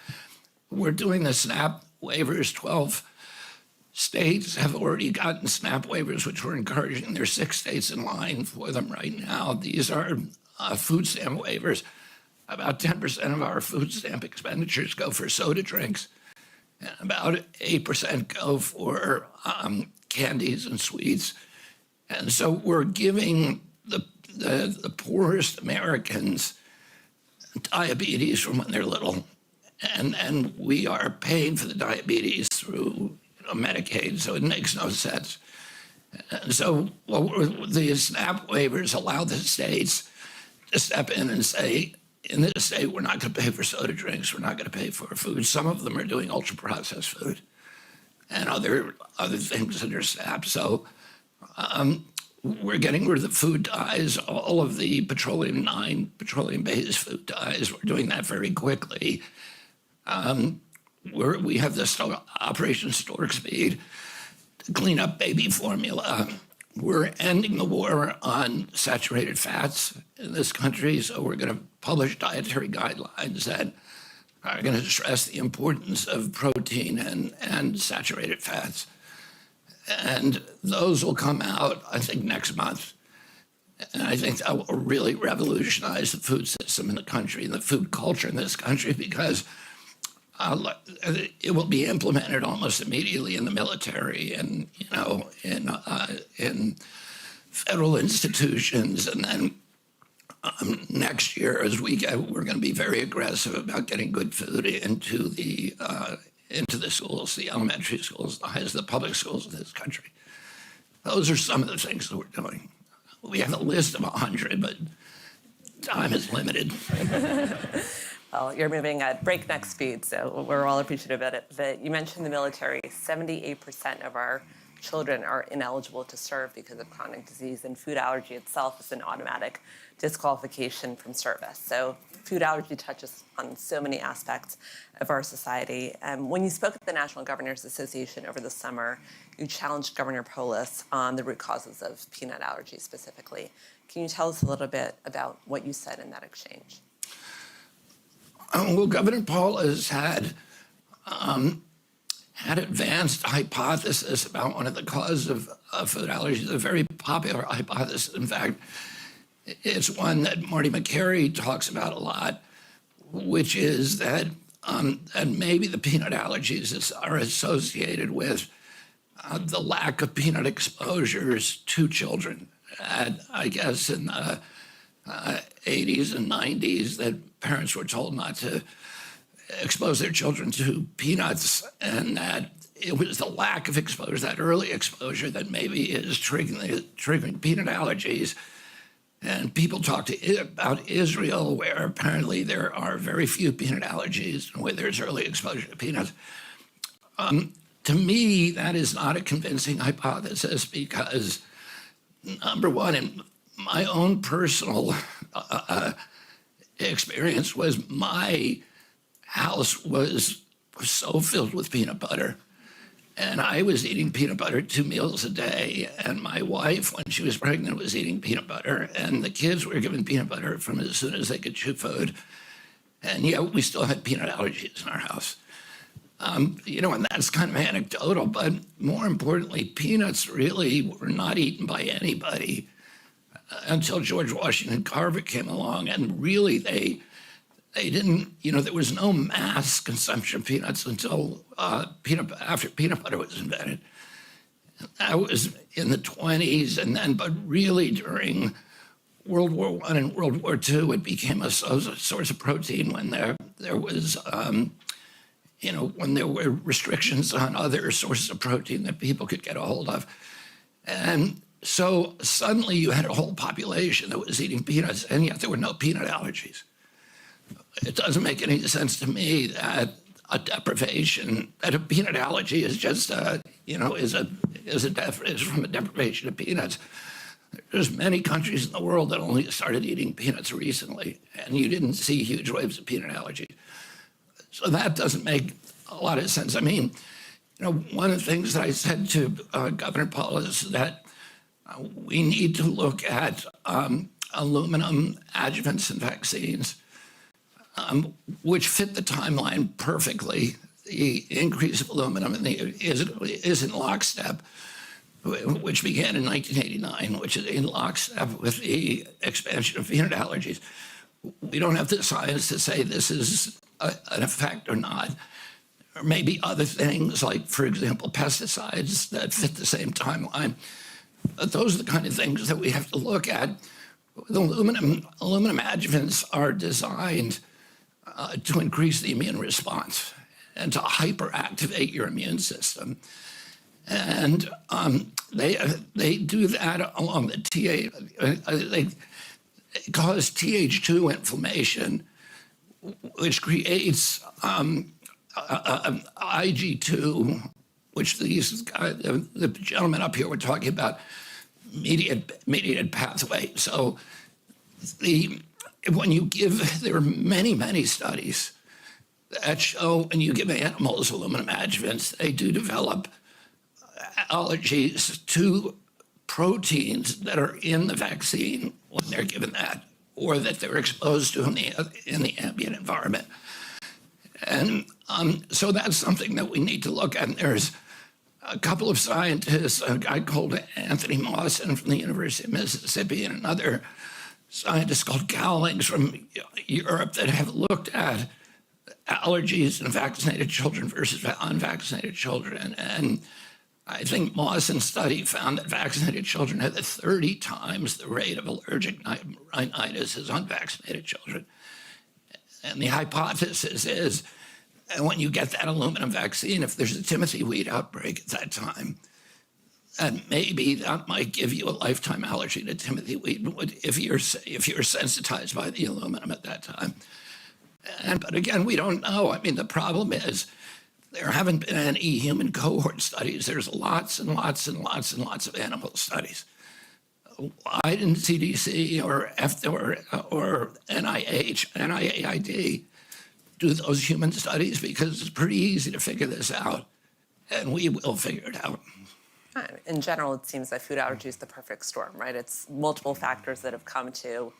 We're doing the SNAP waivers. 12 states have already gotten SNAP waivers, which we're encouraging. There's 6 states in line for them right now. These are food stamp waivers. About 10% of our food stamp expenditures go for soda drinks, and about 8% go for candies and sweets. And so we're giving the poorest Americans diabetes from when they're little. And we are paying for the diabetes through Medicaid, so it makes no sense. And so the SNAP waivers allow the states to step in and say, in this state, we're not going to pay for soda drinks, we're not going to pay for food. Some of them are doing ultra-processed food and other things that are SNAP. So we're getting rid of the food dyes, all of the petroleum-based food dyes. We're doing that very quickly. We have this Operation Stork Speed to clean up baby formula. We're ending the war on saturated fats in this country, so we're going to publish dietary guidelines that are going to stress the importance of protein and saturated fats. And those will come out, I think, next month. And I think that will really revolutionize the food system in the country and the food culture in this country, because it will be implemented almost immediately in the military and, in federal institutions. And then next year, we're going to be very aggressive about getting good food into the schools, the elementary schools, the public schools of this country. Those are some of the things that we're doing. We have a list of 100, but time is limited. Well, you're moving at breakneck speed, so we're all appreciative of it. But you mentioned the military. 78% of our children are ineligible to serve because of chronic disease, and food allergy itself is an automatic disqualification from service. So food allergy touches on so many aspects of our society. When you spoke at the National Governors Association over the summer, you challenged Governor Polis on the root causes of peanut allergy specifically. Can you tell us a little bit about what you said in that exchange? Well, Governor Polis had advanced hypothesis about one of the causes of food allergies, a very popular hypothesis. In fact, it's one that Marty McCary talks about a lot, which is that maybe the peanut allergies are associated with the lack of peanut exposures to children. I guess in the 80s and 90s, that parents were told not to expose their children to peanuts, and that it was the lack of exposure, that early exposure, that maybe is triggering peanut allergies. And people talk about Israel, where apparently there are very few peanut allergies and where there's early exposure to peanuts. To me, that is not a convincing hypothesis, because number one, in my own personal experience was my house was so filled with peanut butter, and I was eating peanut butter 2 meals a day, and my wife, when she was pregnant, was eating peanut butter, and the kids were given peanut butter from as soon as they could chew food, and yet we still had peanut allergies in our house. And that's kind of anecdotal, but more importantly, peanuts really were not eaten by anybody until George Washington Carver came along, and really they didn't, there was no mass consumption of peanuts until after peanut butter was invented. That was in the 20s, and then, but really during World War I and World War II, it became a source of protein when there was, when there were restrictions on other sources of protein that people could get a hold of. And so suddenly you had a whole population that was eating peanuts, and yet there were no peanut allergies. It doesn't make any sense to me that a peanut allergy is just is from a deprivation of peanuts. There's many countries in the world that only started eating peanuts recently, and you didn't see huge waves of peanut allergy. So that doesn't make a lot of sense. I mean, one of the things that I said to Governor Polis is that we need to look at aluminum adjuvants in vaccines, which fit the timeline perfectly. The increase of aluminum is in lockstep, which began in 1989, which is in lockstep with the expansion of peanut allergies. We don't have the science to say this is an effect or not. Or maybe other things like, for example, pesticides that fit the same timeline. But those are the kind of things that we have to look at. The aluminum adjuvants are designed to increase the immune response and to hyperactivate your immune system. And they do that along the they cause Th2 inflammation, which creates IG2, which the gentleman up here were talking about mediated pathway. So when you give, there are many, many studies that show when you give animals aluminum adjuvants, they do develop allergies to proteins that are in the vaccine when they're given that, or that they're exposed to in the ambient environment. And so that's something that we need to look at. And there's a couple of scientists, a guy called Anthony Mawson from the University of Mississippi and another scientist called Gowlings from Europe that have looked at allergies in vaccinated children versus unvaccinated children. And I think Mawson's study found that vaccinated children had 30 times the rate of allergic rhinitis as unvaccinated children. And the hypothesis is, and when you get that aluminum vaccine, if there's a Timothy weed outbreak at that time, and maybe that might give you a lifetime allergy to Timothy weed if you're sensitized by the aluminum at that time. But again, we don't know. I mean, the problem is there haven't been any human cohort studies. There's lots and lots and lots and lots of animal studies. Why didn't CDC or NIH, NIAID do those human studies? Because it's pretty easy to figure this out, and we will figure it out. In general, it seems that food allergy is the perfect storm, right? It's multiple factors that have come to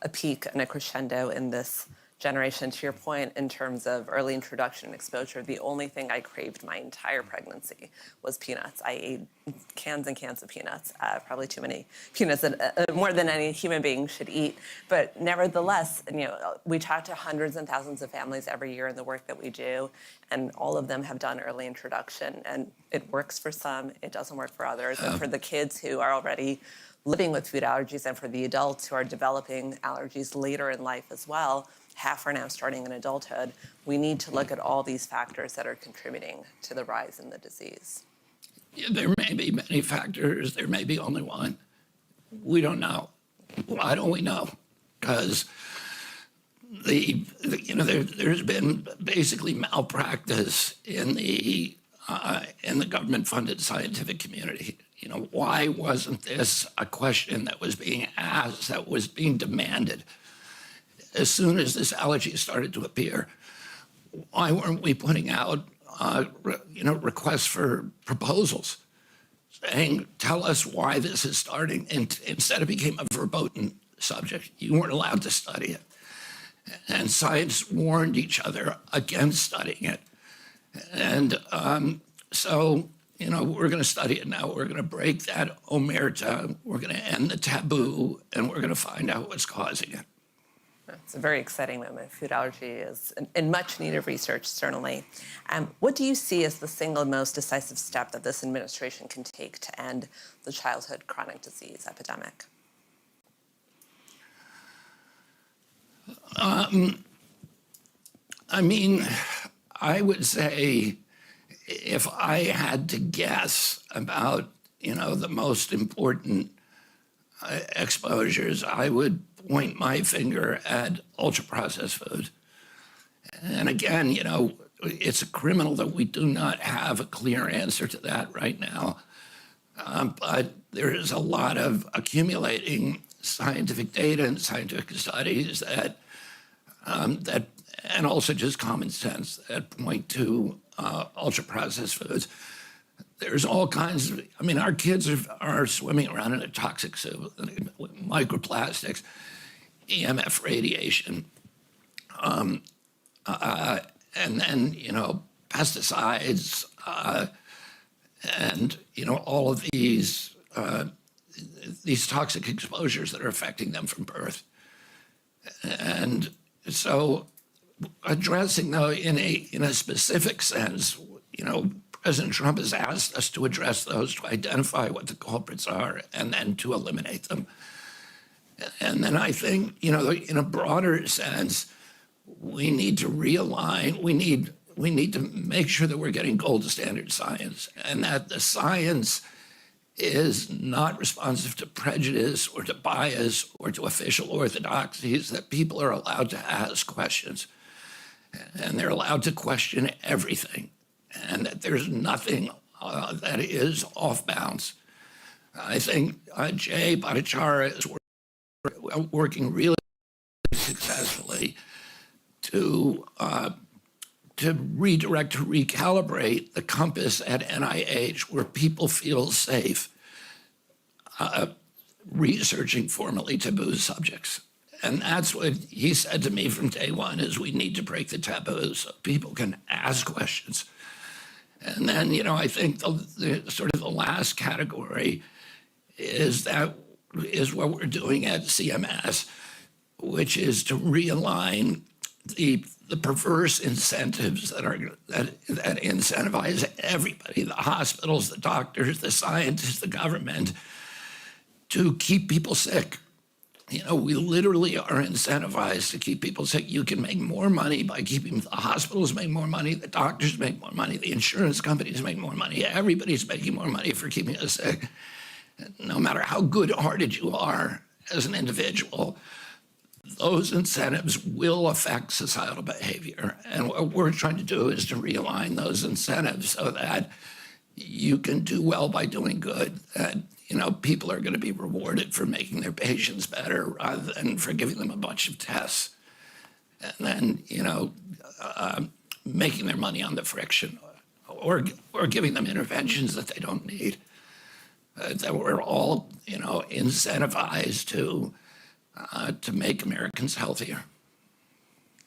a peak and a crescendo in this generation. To your point, in terms of early introduction and exposure, the only thing I craved my entire pregnancy was peanuts. I ate cans and cans of peanuts, probably too many peanuts, more than any human being should eat. But nevertheless, we talk to hundreds and thousands of families every year in the work that we do, and all of them have done early introduction, and it works for some, it doesn't work for others. And for the kids who are already living with food allergies, and for the adults who are developing allergies later in life as well, half are now starting in adulthood, we need to look at all these factors that are contributing to the rise in the disease. Yeah, there may be many factors. There may be only one. We don't know. Why don't we know? Because there's been basically malpractice in the government-funded scientific community. Why wasn't this a question that was being asked, that was being demanded? As soon as this allergy started to appear, why weren't we putting out, requests for proposals saying, tell us why this is starting? And instead it became a verboten subject. You weren't allowed to study it. And science warned each other against studying it. And so, we're going to study it now. We're going to break that omerta. We're going to end the taboo, and we're going to find out what's causing it. It's a very exciting moment. Food allergy is in much needed research, certainly. What do you see as the single most decisive step that this administration can take to end the childhood chronic disease epidemic? I mean, I would say if I had to guess about, the most important exposures, I would point my finger at ultra-processed food. And again, it's criminal that we do not have a clear answer to that right now. But there is a lot of accumulating scientific data and scientific studies that and also just common sense that point to ultra-processed foods. There's all kinds of, our kids are swimming around in a toxic soup, microplastics, EMF radiation, and then, pesticides, and, all of these toxic exposures that are affecting them from birth. And so addressing, though, in a specific sense, President Trump has asked us to address those, to identify what the culprits are, and then to eliminate them. And then I think, in a broader sense, we need to realign. We need to make sure that we're getting gold standard science, and that the science is not responsive to prejudice or to bias or to official orthodoxies, that people are allowed to ask questions, and they're allowed to question everything, and that there's nothing that is off bounds. I think Jay Bhattacharya is working really successfully to redirect, to recalibrate the compass at NIH where people feel safe researching formerly taboo subjects. And that's what he said to me from day one, is we need to break the taboos so people can ask questions. And then, I think the sort of the last category is what we're doing at CMS, which is to realign the perverse incentives that incentivize everybody, the hospitals, the doctors, the scientists, the government, to keep people sick. We literally are incentivized to keep people sick. You can make more money by keeping the hospitals make more money, the doctors make more money, the insurance companies make more money. Everybody's making more money for keeping us sick. No matter how good-hearted you are as an individual, those incentives will affect societal behavior. And what we're trying to do is to realign those incentives so that you can do well by doing good. That, people are going to be rewarded for making their patients better rather than for giving them a bunch of tests. And then, making their money on the friction or giving them interventions that they don't need. That we're all, incentivized to make Americans healthier.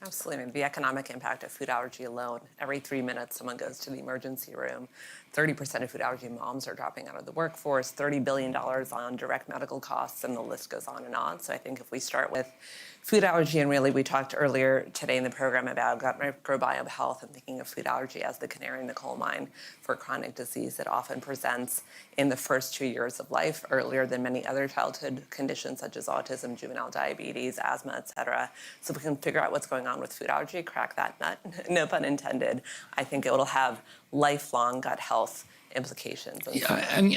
Absolutely. The economic impact of food allergy alone, every 3 minutes someone goes to the emergency room. 30% of food allergy moms are dropping out of the workforce, $30 billion on direct medical costs, and the list goes on and on. So I think if we start with food allergy, and really we talked earlier today in the program about gut microbiome health and thinking of food allergy as the canary in the coal mine for chronic disease that often presents in the first 2 years of life, earlier than many other childhood conditions such as autism, juvenile diabetes, asthma, et cetera. So if we can figure out what's going on with food allergy, crack that nut, no pun intended, I think it will have lifelong gut health implications. Yeah, and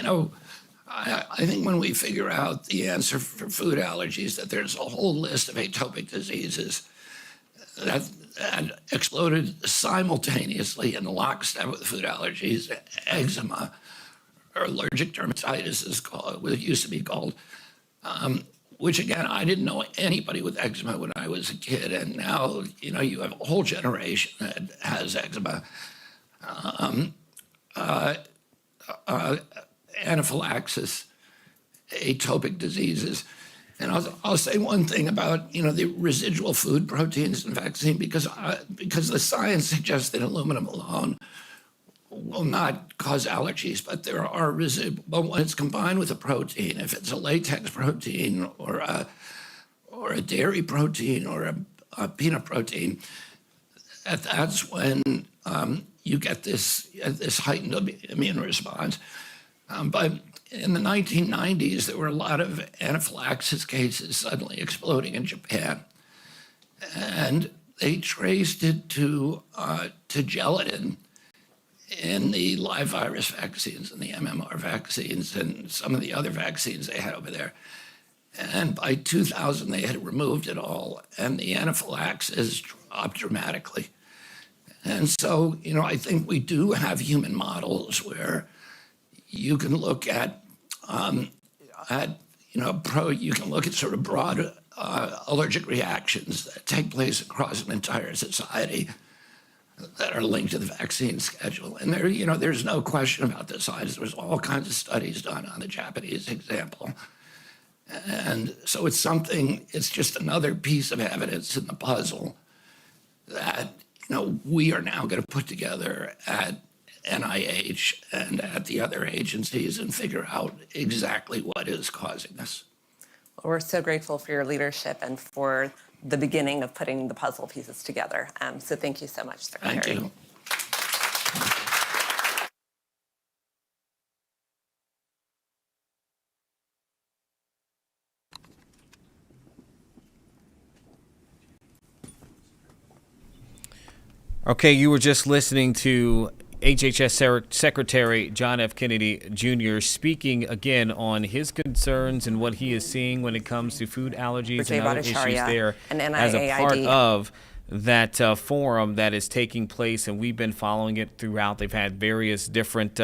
I think when we figure out the answer for food allergies, that there's a whole list of atopic diseases that exploded simultaneously in lockstep with food allergies. Eczema, or allergic dermatitis is called, it used to be called, which again, I didn't know anybody with eczema when I was a kid, and now, you have a whole generation that has eczema. Anaphylaxis, atopic diseases. And I'll say one thing about, the residual food proteins in vaccine, because the science suggests that aluminum alone will not cause allergies, but there are but when it's combined with a protein, if it's a latex protein or or a dairy protein or a peanut protein, that's when you get this heightened immune response. But in the 1990s, there were a lot of anaphylaxis cases suddenly exploding in Japan. And they traced it to gelatin in the live virus vaccines and the MMR vaccines and some of the other vaccines they had over there. And by 2000, they had removed it all, and the anaphylaxis dropped dramatically. And so, I think we do have human models where you can look at you can look at sort of broad allergic reactions that take place across an entire society that are linked to the vaccine schedule. And there's no question about the size. There's all kinds of studies done on the Japanese example. And so it's just another piece of evidence in the puzzle that, we are now going to put together at NIH and at the other agencies and figure out exactly what is causing this. We're so grateful for your leadership and for the beginning of putting the puzzle pieces together. So thank you so much, Secretary. Thank you. Okay, you were just listening to HHS Secretary John F. Kennedy Jr. speaking again on his concerns and what he is seeing when it comes to food allergies and other issues there as a part of that forum that is taking place, and we've been following it throughout. They've had various different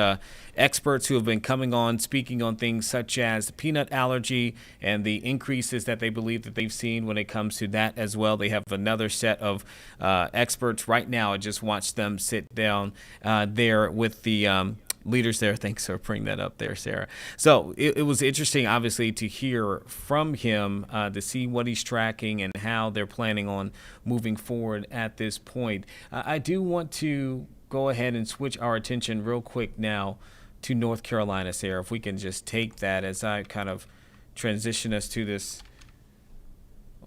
experts who have been coming on, speaking on things such as peanut allergy and the increases that they believe that they've seen when it comes to that as well. They have another set of experts right now. I just watched them sit down there with the leaders there. Thanks for bringing that up there, Sarah. So it was interesting, obviously, to hear from him, to see what he's tracking and how they're planning on moving forward at this point. I do want to go ahead and switch our attention real quick now to North Carolina, Sarah. If we can just take that as I kind of transition us to this,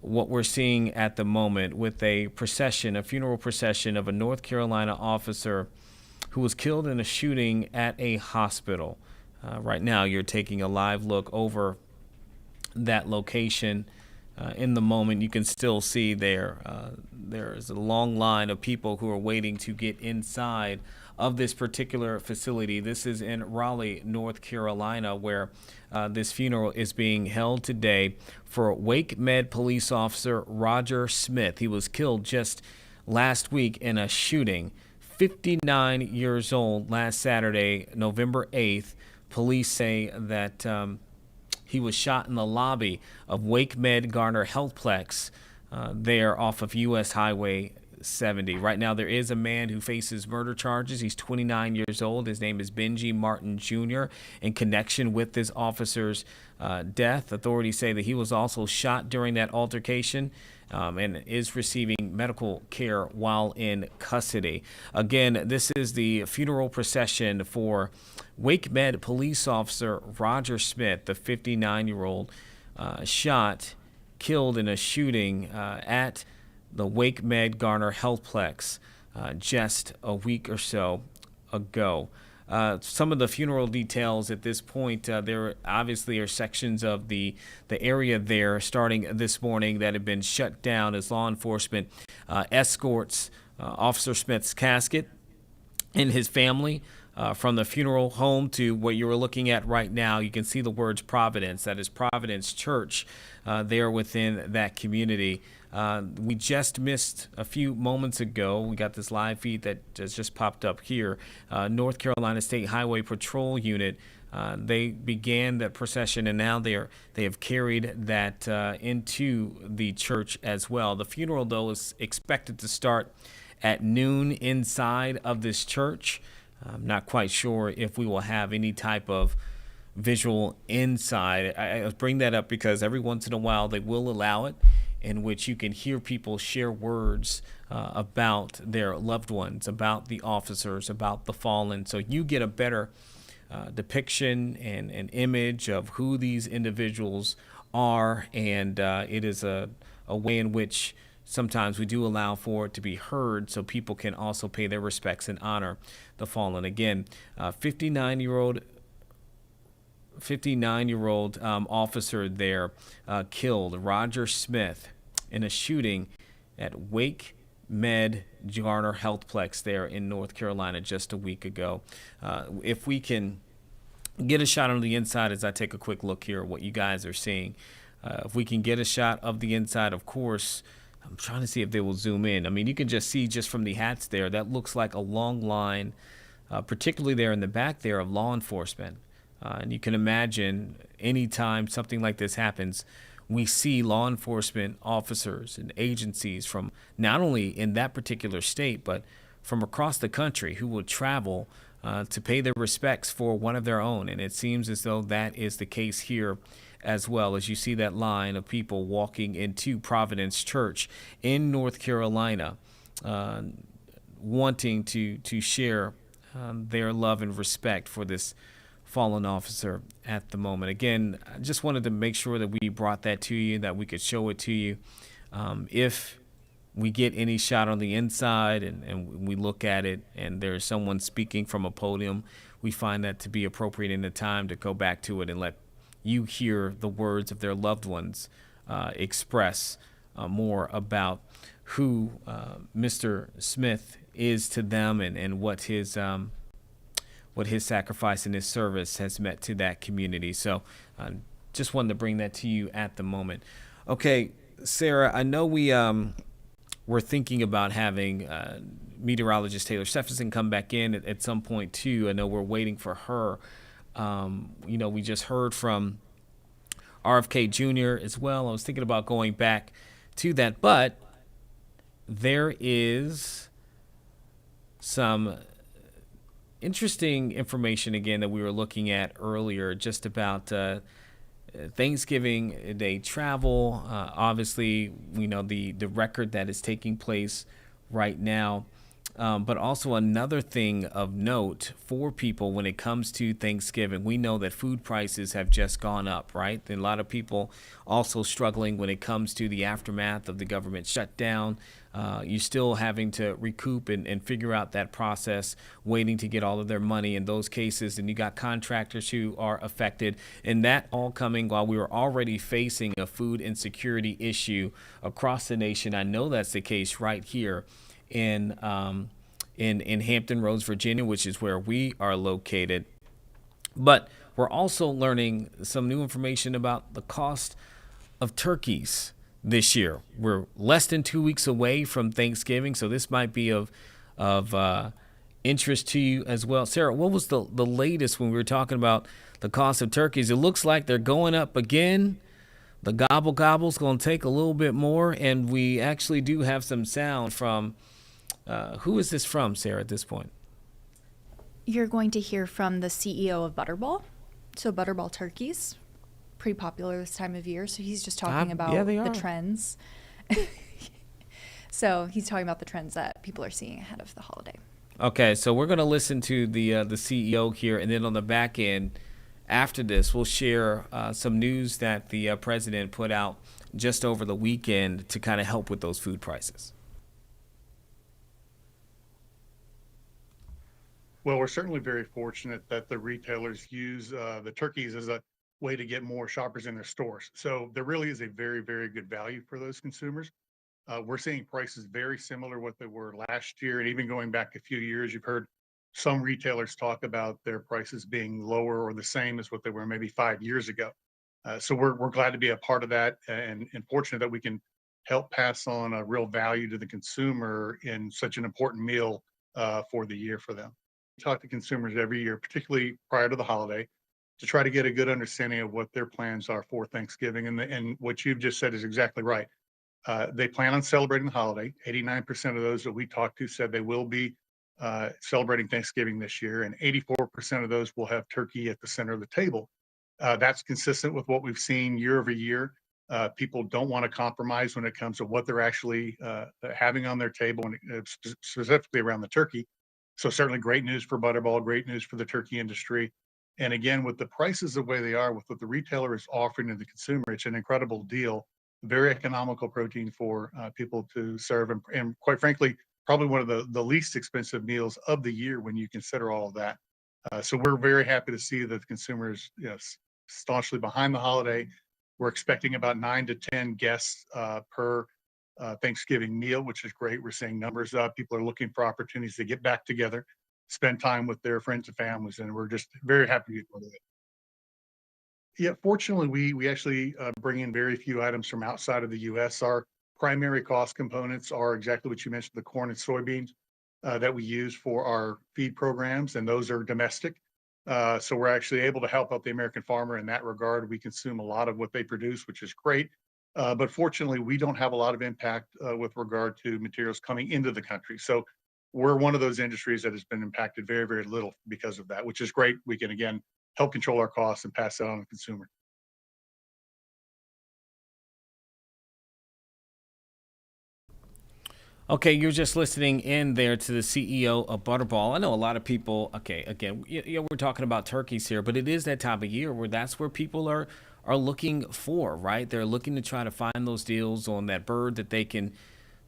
what we're seeing at the moment with a funeral procession of a North Carolina officer who was killed in a shooting at a hospital. Right now, you're taking a live look over that location. In the moment, you can still see there is a long line of people who are waiting to get inside of this particular facility. This is in Raleigh, North Carolina, where this funeral is being held today for Wake Med police officer Roger Smith. He was killed just last week in a shooting. 59 years old last Saturday, November 8th. Police say that he was shot in the lobby of Wake Med Garner Healthplex there off of U.S. Highway 70. Right now, there is a man who faces murder charges. He's 29 years old. His name is Benji Martin Jr. In connection with this officer's death, authorities say that he was also shot during that altercation and is receiving medical care while in custody. Again, this is the funeral procession for Wake Med police officer Roger Smith, the 59-year-old killed in a shooting at the Wake Med Garner Healthplex just a week or so ago. Some of the funeral details at this point, there obviously are sections of the area there starting this morning that have been shut down as law enforcement escorts Officer Smith's casket and his family from the funeral home to what you were looking at right now. You can see the words Providence. That is Providence Church there within that community. We just missed a few moments ago. We got this live feed that has just popped up here. North Carolina State Highway Patrol Unit, they began that procession, and now they have carried that into the church as well. The funeral, though, is expected to start at noon inside of this church. I'm not quite sure if we will have any type of visual inside. I bring that up because every once in a while they will allow it, in which you can hear people share words about their loved ones, about the officers, about the fallen. So you get a better depiction and an image of who these individuals are, and it is a way in which sometimes we do allow for it to be heard so people can also pay their respects and honor the fallen. Again, 59-year-old officer there killed, Roger Smith, in a shooting at Wake Med Garner Healthplex there in North Carolina just a week ago. If we can get a shot on the inside as I take a quick look here at what you guys are seeing. If we can get a shot of the inside, of course, I'm trying to see if they will zoom in. I mean, you can just see just from the hats there, that looks like a long line, particularly there in the back there, of law enforcement. And you can imagine anytime something like this happens, we see law enforcement officers and agencies from not only in that particular state, but from across the country who will travel to pay their respects for one of their own. And it seems as though that is the case here as well, as you see that line of people walking into Providence Church in North Carolina, wanting to share their love and respect for this fallen officer at the moment. Again, I just wanted to make sure that we brought that to you, that we could show it to you. If we get any shot on the inside and we look at it and there's someone speaking from a podium, we find that to be appropriate in the time to go back to it and let you hear the words of their loved ones express more about who Mr. Smith is to them and what his sacrifice and his service has meant to that community. So just wanted to bring that to you at the moment. Okay, Sarah, I know we're thinking about having meteorologist Taylor Stephenson come back in at some point too. I know we're waiting for her. We just heard from RFK Jr. as well. I was thinking about going back to that, but there is some interesting information again that we were looking at earlier just about Thanksgiving Day travel. Obviously, we know the record that is taking place right now. But also another thing of note for people when it comes to Thanksgiving, we know that food prices have just gone up, right? And a lot of people also struggling when it comes to the aftermath of the government shutdown. You're still having to recoup and figure out that process, waiting to get all of their money in those cases. And you got contractors who are affected, and that all coming while we were already facing a food insecurity issue across the nation. I know that's the case right here in Hampton Roads, Virginia, which is where we are located. But we're also learning some new information about the cost of turkeys this year. We're less than 2 weeks away from Thanksgiving, so this might be of interest to you as well. Sarah, what was the latest when we were talking about the cost of turkeys? It looks like they're going up again. The gobble's going to take a little bit more, and we actually do have some sound from who is this from, Sarah, at this point? You're going to hear from the CEO of Butterball. So Butterball turkeys, pretty popular this time of year. So he's just talking about the trends. So he's talking about the trends that people are seeing ahead of the holiday. Okay, so we're going to listen to the CEO here, and then on the back end, after this, we'll share some news that the president put out just over the weekend to kind of help with those food prices. Well, we're certainly very fortunate that the retailers use the turkeys as a way to get more shoppers in their stores. So there really is a very, very good value for those consumers. We're seeing prices very similar to what they were last year, and even going back a few years, you've heard some retailers talk about their prices being lower or the same as what they were maybe 5 years ago. So we're glad to be a part of that, and fortunate that we can help pass on a real value to the consumer in such an important meal for the year for them. We talk to consumers every year, particularly prior to the holiday, to try to get a good understanding of what their plans are for Thanksgiving. And what you've just said is exactly right. They plan on celebrating the holiday. 89% of those that we talked to said they will be celebrating Thanksgiving this year, and 84% of those will have turkey at the center of the table. That's consistent with what we've seen year over year. People don't want to compromise when it comes to what they're actually having on their table, and specifically around the turkey. So certainly great news for Butterball, great news for the turkey industry. And again, with the prices the way they are, with what the retailer is offering to the consumer, it's an incredible deal, very economical protein for people to serve, and quite frankly, probably one of the least expensive meals of the year when you consider all of that. So we're very happy to see that the consumers, staunchly behind the holiday. We're expecting about 9 to 10 guests per Thanksgiving meal, which is great. We're seeing numbers up. People are looking for opportunities to get back together, spend time with their friends and families, and we're just very happy to be part of it. Yeah, fortunately, we actually bring in very few items from outside of the U.S. Our primary cost components are exactly what you mentioned: the corn and soybeans that we use for our feed programs, and those are domestic. So we're actually able to help out the American farmer in that regard. We consume a lot of what they produce, which is great. But fortunately, we don't have a lot of impact with regard to materials coming into the country. So we're one of those industries that has been impacted very, very little because of that, which is great. We can, again, help control our costs and pass that on to the consumer. Okay, you're just listening in there to the CEO of Butterball. I know a lot of people, okay, again, we're talking about turkeys here, but it is that time of year where that's where people are looking for, right? They're looking to try to find those deals on that bird that they can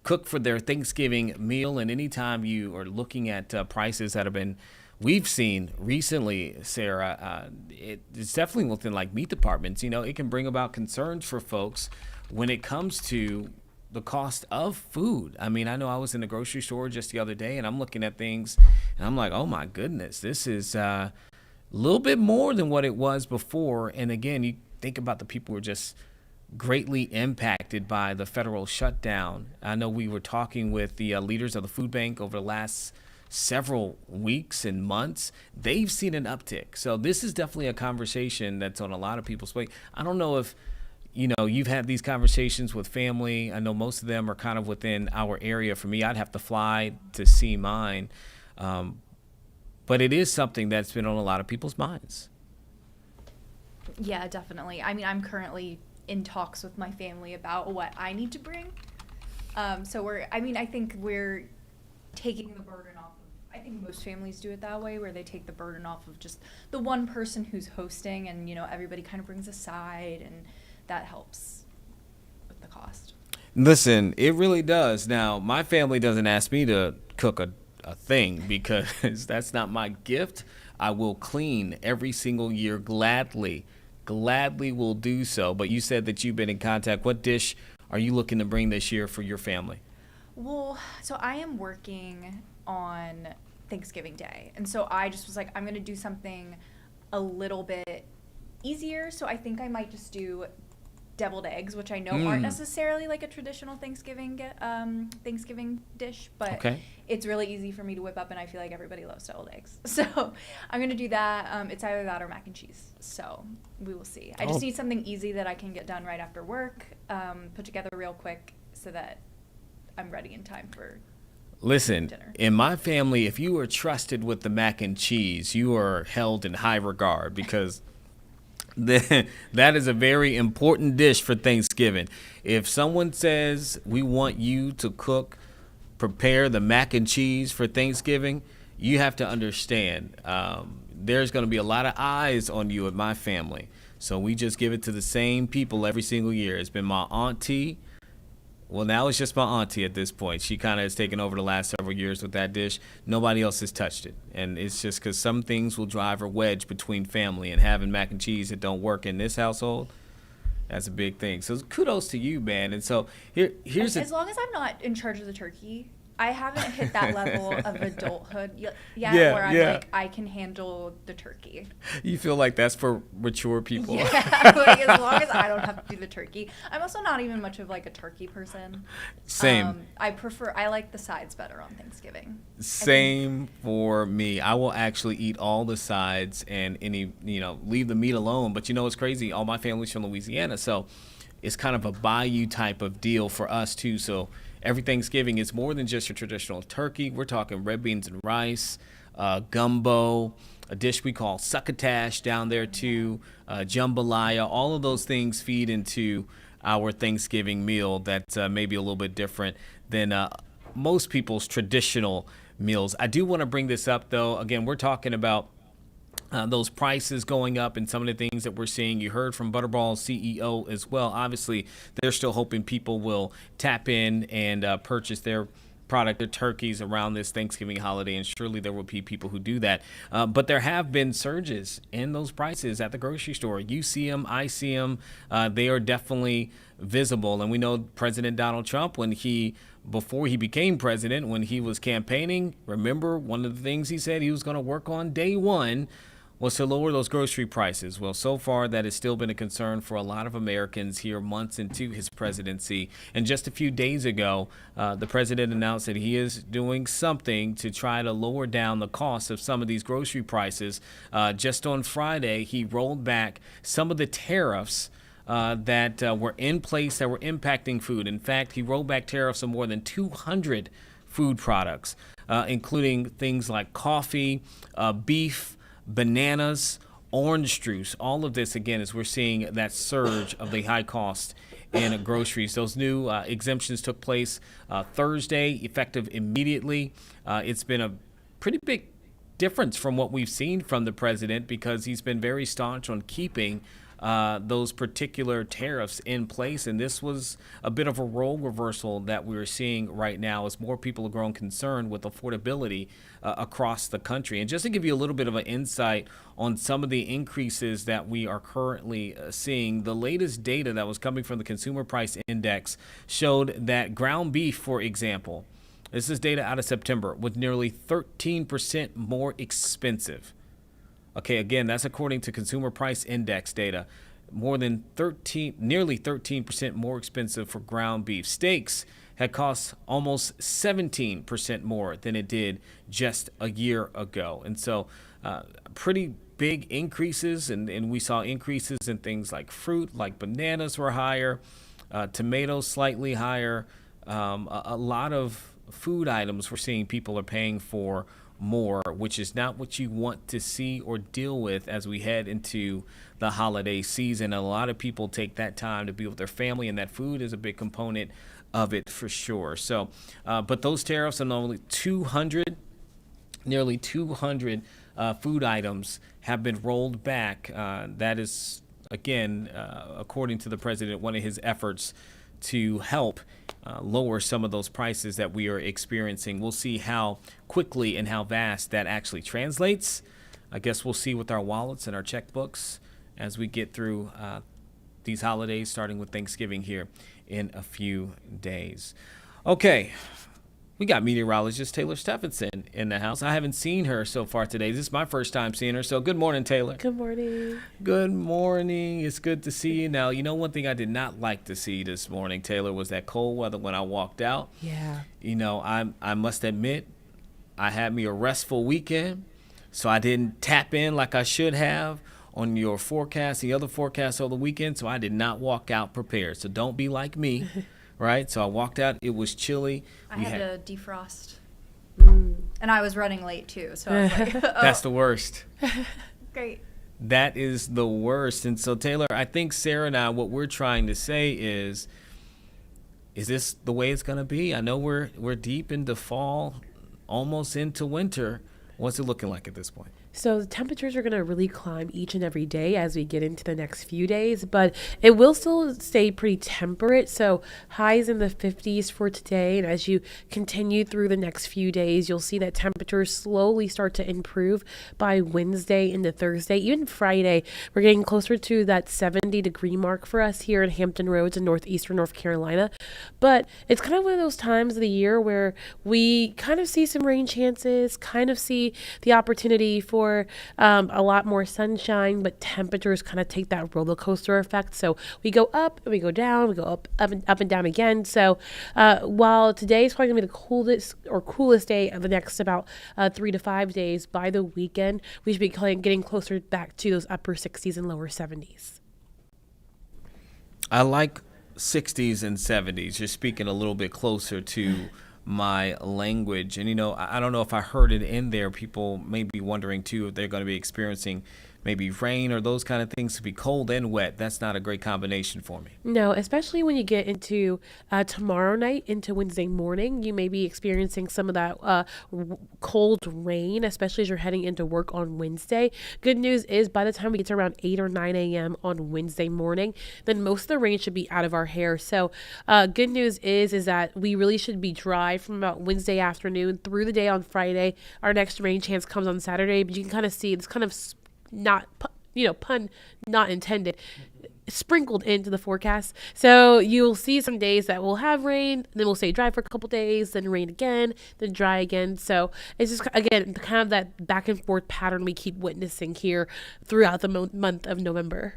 cook for their Thanksgiving meal. And anytime you are looking at prices that have been, we've seen recently, Sarah, it's definitely within like meat departments, it can bring about concerns for folks when it comes to the cost of food. I mean, I know I was in the grocery store just the other day and I'm looking at things and I'm like, oh my goodness, this is a little bit more than what it was before. And again, you think about the people who are just greatly impacted by the federal shutdown. I know we were talking with the leaders of the food bank over the last several weeks and months. They've seen an uptick. So this is definitely a conversation that's on a lot of people's plate. I don't know if you've had these conversations with family. I know most of them are kind of within our area. For me, I'd have to fly to see mine. But it is something that's been on a lot of people's minds. Yeah, definitely. I mean, I'm currently in talks with my family about what I need to bring. So I think we're taking the burden off of, I think most families do it that way, where they take the burden off of just the one person who's hosting, and, everybody kind of brings a side, and that helps with the cost. Listen, it really does. Now, my family doesn't ask me to cook a thing because that's not my gift. I will clean every single year gladly will do so. But you said that you've been in contact. What dish are you looking to bring this year for your family? Well, so I am working on Thanksgiving Day. And so I just was like, I'm going to do something a little bit easier. So I think I might just do deviled eggs, which I know aren't necessarily like a traditional Thanksgiving dish, but it's really easy for me to whip up, and I feel like everybody loves deviled eggs. So I'm going to do that. It's either that or mac and cheese. So we will see. I just need something easy that I can get done right after work, put together real quick so that I'm ready in time for Listen, dinner. In my family, if you are trusted with the mac and cheese, you are held in high regard because that is a very important dish for Thanksgiving. If someone says we want you to prepare the mac and cheese for Thanksgiving, you have to understand there's going to be a lot of eyes on you at my family. So we just give it to the same people every single year. It's been my auntie. Well, now it's just my auntie at this point. She kind of has taken over the last several years with that dish. Nobody else has touched it. And it's just because some things will drive a wedge between family, and having mac and cheese that don't work in this household, that's a big thing. So kudos to you, man. And so here's as long as I'm not in charge of the turkey, I haven't hit that level of adulthood yet where I'm like, I can handle the turkey. You feel like that's for mature people. Yeah, like as long as I don't have to do the turkey. I'm also not even much of like a turkey person. Same. I like the sides better on Thanksgiving. Same for me. I will actually eat all the sides and leave the meat alone. But it's crazy. All my family's from Louisiana, so it's kind of a bayou type of deal for us too. So every Thanksgiving is more than just your traditional turkey. We're talking red beans and rice, gumbo, a dish we call succotash down there too, jambalaya. All of those things feed into our Thanksgiving meal that may be a little bit different than most people's traditional meals. I do want to bring this up, though. Again, we're talking about those prices going up and some of the things that we're seeing. You heard from Butterball's CEO as well. Obviously, they're still hoping people will tap in and purchase their product, their turkeys around this Thanksgiving holiday, and surely there will be people who do that. But there have been surges in those prices at the grocery store. You see them, I see them. They are definitely visible. And we know President Donald Trump, before he became president, when he was campaigning, remember one of the things he said he was going to work on day one was to lower those grocery prices. Well, so far that has still been a concern for a lot of Americans here months into his presidency. And just a few days ago, the president announced that he is doing something to try to lower down the cost of some of these grocery prices. Just on Friday, he rolled back some of the tariffs that were in place that were impacting food. In fact, he rolled back tariffs on more than 200 food products, including things like coffee, beef, bananas, orange juice. All of this, again, as we're seeing that surge of the high cost in groceries. Those new exemptions took place Thursday, effective immediately. It's been a pretty big difference from what we've seen from the president because he's been very staunch on keeping those particular tariffs in place. And this was a bit of a role reversal that we're seeing right now as more people are growing concerned with affordability across the country. And just to give you a little bit of an insight on some of the increases that we are currently seeing, the latest data that was coming from the Consumer Price Index showed that ground beef, for example, this is data out of September, was nearly 13% more expensive. Okay, again, that's according to Consumer Price Index data. Nearly 13% more expensive for ground beef. Steaks had cost almost 17% more than it did just a year ago. And so pretty big increases, and we saw increases in things like fruit, like bananas were higher, tomatoes slightly higher. A lot of food items we're seeing people are paying for more, which is not what you want to see or deal with as we head into the holiday season. A lot of people take that time to be with their family, and that food is a big component of it for sure. So, but those tariffs on nearly 200 food items have been rolled back. That is, again, according to the president, one of his efforts to help lower some of those prices that we are experiencing. We'll see how quickly and how vast that actually translates. I guess we'll see with our wallets and our checkbooks as we get through these holidays, starting with Thanksgiving here in a few days. Okay, we got meteorologist Taylor Stephenson in the house. I haven't seen her so far today. This is my first time seeing her, so good morning, Taylor. Good morning. Good morning. It's good to see you. Now, you know, one thing I did not like to see this morning, Taylor, was that cold weather when I walked out. Yeah. You know, I must admit, I had me a restful weekend, so I didn't tap in like I should have on your forecast, the other forecasts over the weekend, so I did not walk out prepared. So don't be like me. Right, so I walked out. It was chilly. I had to defrost, and I was running late too. So I was like, oh. That's the worst. Great. That is the worst. And so Taylor, I think Sarah and I, what we're trying to say is this the way it's going to be? I know we're deep into fall, almost into winter. What's it looking like at this point? So the temperatures are going to really climb each and every day as we get into the next few days, but it will still stay pretty temperate. So highs in the 50s for today. And as you continue through the next few days, you'll see that temperatures slowly start to improve by Wednesday into Thursday. Even Friday, we're getting closer to that 70-degree mark for us here in Hampton Roads in northeastern North Carolina. But it's kind of one of those times of the year where we kind of see some rain chances, kind of see the opportunity for a lot more sunshine, but temperatures kind of take that roller coaster effect. So we go up and we go down, we go up and down again. So while today is probably going to be the coolest day of the next about 3 to 5 days, by the weekend, we should be getting closer back to those upper 60s and lower 70s. I like 60s and 70s. You're speaking a little bit closer to my language. And, you know, I don't know if I heard it in there. People may be wondering, too, if they're going to be experiencing maybe rain or those kind of things to be cold and wet. That's not a great combination for me. No, especially when you get into tomorrow night into Wednesday morning, you may be experiencing some of that cold rain, especially as you're heading into work on Wednesday. Good news is by the time we get to around 8 or 9 a.m. on Wednesday morning, then most of the rain should be out of our hair. So good news is that we really should be dry from about Wednesday afternoon through the day on Friday. Our next rain chance comes on Saturday, but you can kind of see it's kind of not, pun not intended, sprinkled into the forecast. So you'll see some days that will have rain, then we'll stay dry for a couple days, then rain again, then dry again. So it's just, again, kind of that back and forth pattern we keep witnessing here throughout the month of November.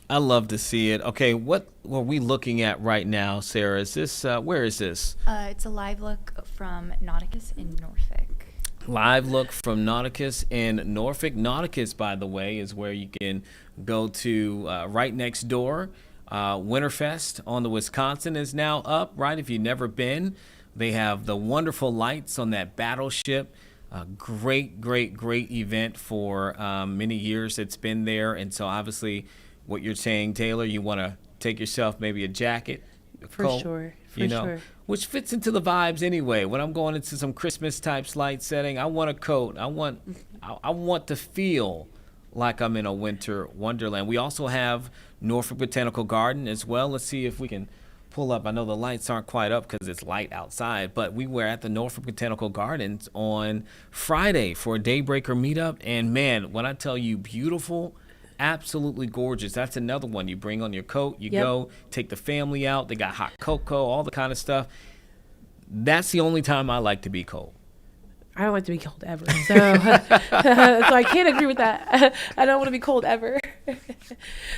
I love to see it. Okay, what are we looking at right now, Sarah? Is this, where is this? It's a live look from Nauticus in Norfolk. Live look from Nauticus in Norfolk. Nauticus, by the way, is where you can go to right next door. Winterfest on the Wisconsin is now up, right? If you've never been, they have the wonderful lights on that battleship. Great event for many years it's been there. And so obviously what you're saying, Taylor, you want to take yourself maybe a jacket, a coat, sure. which fits into the vibes anyway. When I'm going into some Christmas type light setting, I want a coat. I want to feel like I'm in a winter wonderland. We also have Norfolk Botanical Garden as well. Let's see if we can pull up. I know the lights aren't quite up because it's light outside, but we were at the Norfolk Botanical Gardens on Friday for a Daybreaker meetup. And man, when I tell you beautiful, absolutely gorgeous. That's another one. You bring on your coat, you go, take the family out. They got hot cocoa, all the kind of stuff. That's the only time I like to be cold. I don't like to be cold ever. So, so I can't agree with that. I don't want to be cold ever.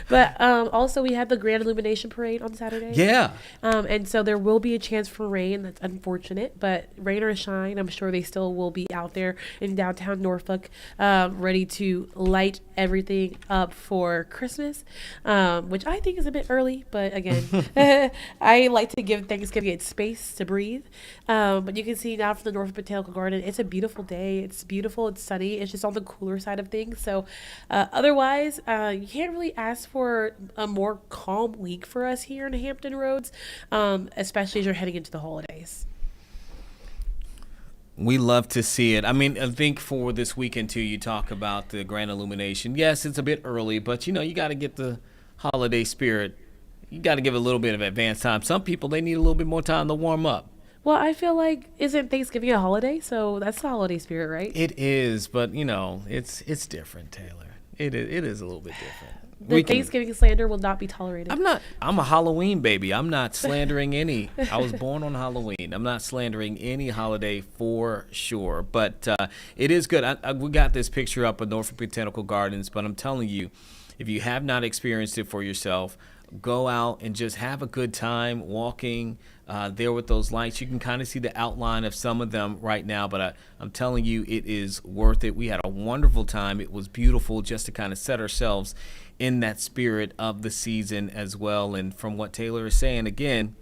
But also we had the Grand Illumination Parade on Saturday. Yeah. And so there will be a chance for rain. That's unfortunate. But rain or shine, I'm sure they still will be out there in downtown Norfolk ready to light everything up for Christmas, which I think is a bit early. But again, I like to give Thanksgiving its space to breathe. But you can see now from the Norfolk Botanical Garden, it's a beautiful day. It's beautiful. It's sunny. It's just on the cooler side of things. So otherwise, you can't really ask for a more calm week for us here in Hampton Roads, especially as you're heading into the holidays. We love to see it. I mean, I think for this weekend, too, you talk about the Grand Illumination. Yes, it's a bit early, but, you got to get the holiday spirit. You got to give it a little bit of advance time. Some people, they need a little bit more time to warm up. Well, I feel like, isn't Thanksgiving a holiday? So that's the holiday spirit, right? It is, but, it's different, Taylor. It is a little bit different. Thanksgiving slander will not be tolerated. I'm a Halloween baby. I'm not slandering any. I was born on Halloween. I'm not slandering any holiday for sure. But it is good. We got this picture up of Norfolk Botanical Gardens, but I'm telling you, if you have not experienced it for yourself, go out and just have a good time walking there with those lights. You can kind of see the outline of some of them right now, but I'm telling you, it is worth it. We had a wonderful time. It was beautiful just to kind of set ourselves in that spirit of the season as well. And from what Taylor is saying, again,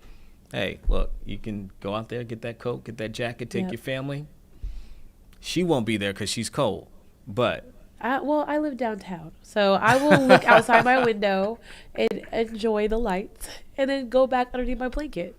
hey, look, you can go out there, get that coat, get that jacket, take your family. She won't be there because she's cold, but... I live downtown, so I will look outside my window and enjoy the lights and then go back underneath my blanket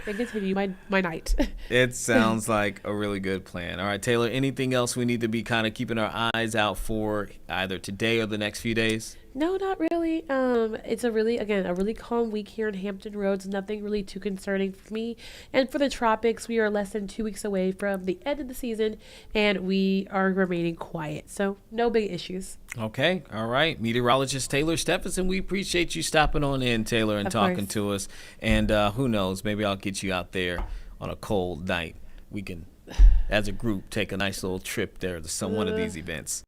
and continue my night. It sounds like a really good plan. All right, Taylor, anything else we need to be kind of keeping our eyes out for either today or the next few days? No, not really. It's a really calm week here in Hampton Roads. Nothing really too concerning for me. And for the tropics, we are less than 2 weeks away from the end of the season, and we are remaining quiet. So no big issues. Okay. All right. Meteorologist Taylor Stephenson, we appreciate you stopping on in, Taylor, and talking to us. And who knows, maybe I'll get you out there on a cold night. We can, as a group, take a nice little trip there to one of these events.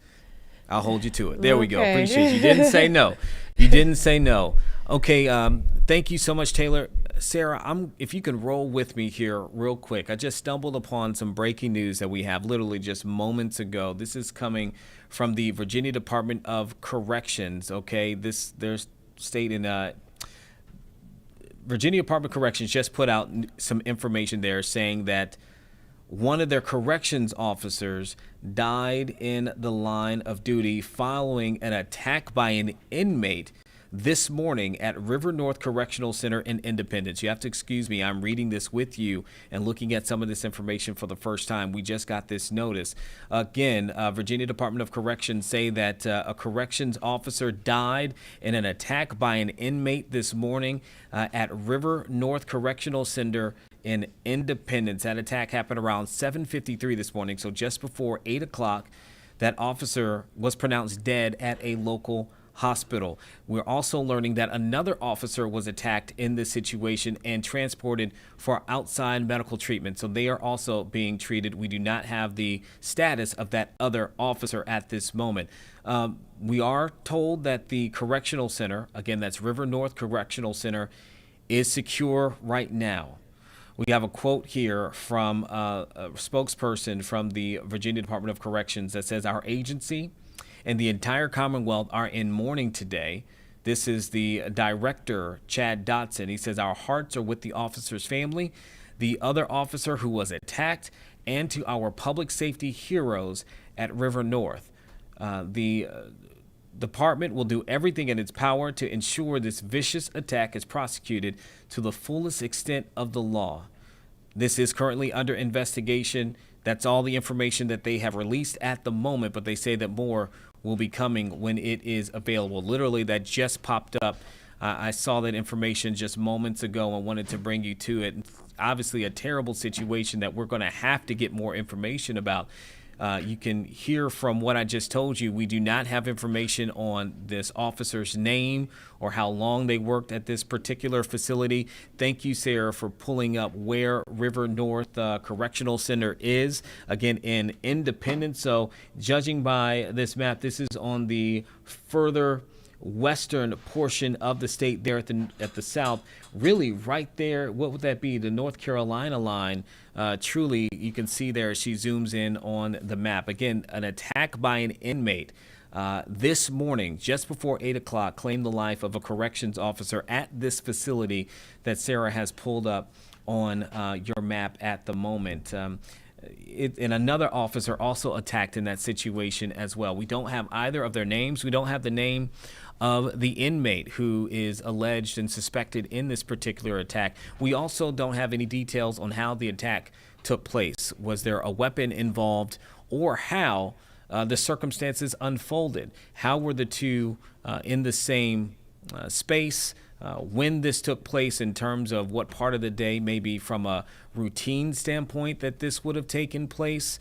I'll hold you to it. There we go. Appreciate you. You didn't say no. You didn't say no. Okay. Thank you so much, Taylor. Sarah, if you can roll with me here real quick. I just stumbled upon some breaking news that we have literally just moments ago. This is coming from the Virginia Department of Corrections. Okay. There's state in Virginia Department of Corrections just put out some information there saying that one of their corrections officers died in the line of duty following an attack by an inmate this morning at River North Correctional Center in Independence. You have to excuse me. I'm reading this with you and looking at some of this information for the first time. We just got this notice. Again, Virginia Department of Corrections say that a corrections officer died in an attack by an inmate this morning at River North Correctional Center in Independence. That attack happened around 7:53 this morning, so just before 8 o'clock. That officer was pronounced dead at a local hospital. We're also learning that another officer was attacked in this situation and transported for outside medical treatment. So they are also being treated. We do not have the status of that other officer at this moment. We are told that the correctional center, again, that's River North Correctional Center, is secure right now. We have a quote here from a spokesperson from the Virginia Department of Corrections that says, "Our agency and the entire Commonwealth are in mourning today." This is the director, Chad Dotson. He says, "Our hearts are with the officer's family, the other officer who was attacked, and to our public safety heroes at River North. The department will do everything in its power to ensure this vicious attack is prosecuted to the fullest extent of the law. This is currently under investigation." That's all the information that they have released at the moment, but they say that more will be coming when it is available. Literally, that just popped up. I saw that information just moments ago and wanted to bring you to it. Obviously, a terrible situation that we're going to have to get more information about. You can hear from what I just told you. We do not have information on this officer's name or how long they worked at this particular facility. Thank you, Sarah, for pulling up where River North Correctional Center is. Again, in Independence. So judging by this map, this is on the further western portion of the state there at the south, really right there. What would that be? The North Carolina line. Truly, you can see there as she zooms in on the map. Again, an attack by an inmate this morning, just before 8 o'clock, claimed the life of a corrections officer at this facility that Sarah has pulled up on your map at the moment. And another officer also attacked in that situation as well. We don't have either of their names. We don't have the name of the inmate who is alleged and suspected in this particular attack. We also don't have any details on how the attack took place. Was there a weapon involved, or how the circumstances unfolded? How were the two in the same space? When this took place, in terms of what part of the day, maybe from a routine standpoint, that this would have taken place.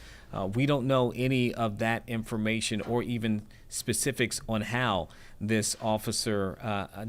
We don't know any of that information or even specifics on how this officer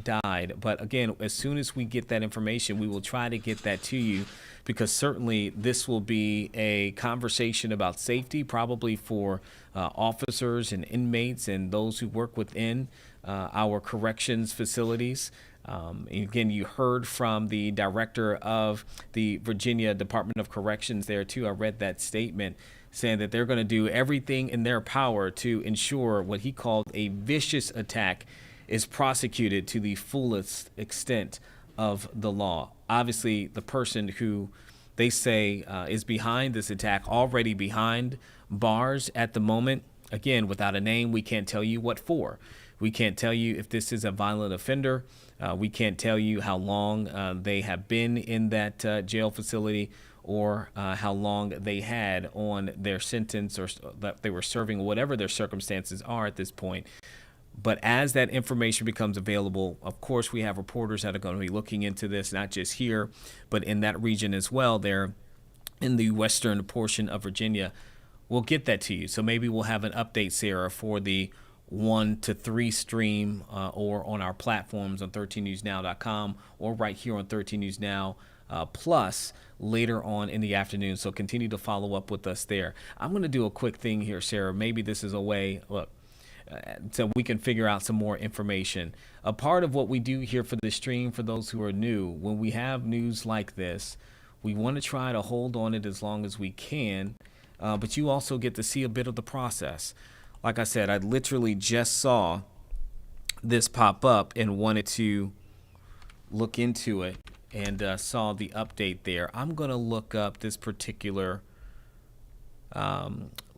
died. But again, as soon as we get that information, we will try to get that to you, because certainly this will be a conversation about safety, probably for officers and inmates and those who work within our corrections facilities. Again, you heard from the director of the Virginia Department of Corrections there too. I read that statement saying that they're going to do everything in their power to ensure what he called a vicious attack is prosecuted to the fullest extent of the law. Obviously, the person who they say is behind this attack, already behind bars at the moment. Again, without a name, we can't tell you what for. We can't tell you if this is a violent offender. We can't tell you how long they have been in that jail facility, or how long they had on their sentence, or that they were serving, whatever their circumstances are at this point. But as that information becomes available, of course, we have reporters that are going to be looking into this, not just here, but in that region as well, there in the western portion of Virginia. We'll get that to you. So maybe we'll have an update, Sarah, for the 1 to 3 stream, or on our platforms on 13newsnow.com, or right here on 13 News Now Plus later on in the afternoon. So continue to follow up with us there. I'm going to do a quick thing here, Sarah. Maybe this is a way, so we can figure out some more information. A part of what we do here for the stream, for those who are new, when we have news like this, we want to try to hold on it as long as we can, but you also get to see a bit of the process. Like I said, I literally just saw this pop up and wanted to look into it, and saw the update there. I'm going to look up this particular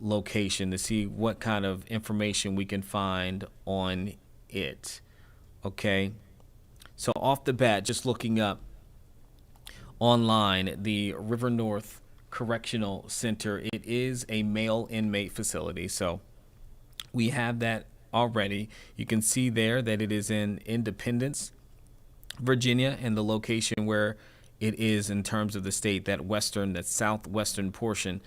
location to see what kind of information we can find on it. Okay. So off the bat, just looking up online, the River North Correctional Center, it is a male inmate facility. So we have that already. You can see there that it is in Independence, Virginia, and the location where it is in terms of the state, that southwestern portion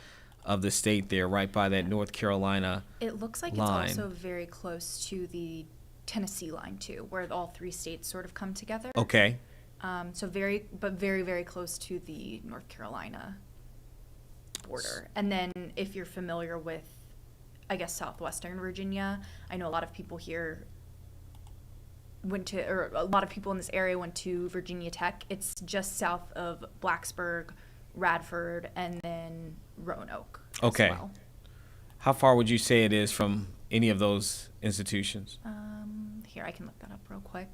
of the state there, right by that North Carolina It looks like line. it's also very close to the Tennessee line too, where all three states sort of come together. Okay. So very, very close to the North Carolina border. And then if you're familiar with, I guess, southwestern Virginia, I know a lot of people here a lot of people in this area went to Virginia Tech. It's just south of Blacksburg, Radford, and then Roanoke. Okay. As well. How far would you say it is from any of those institutions? Here, I can look that up real quick.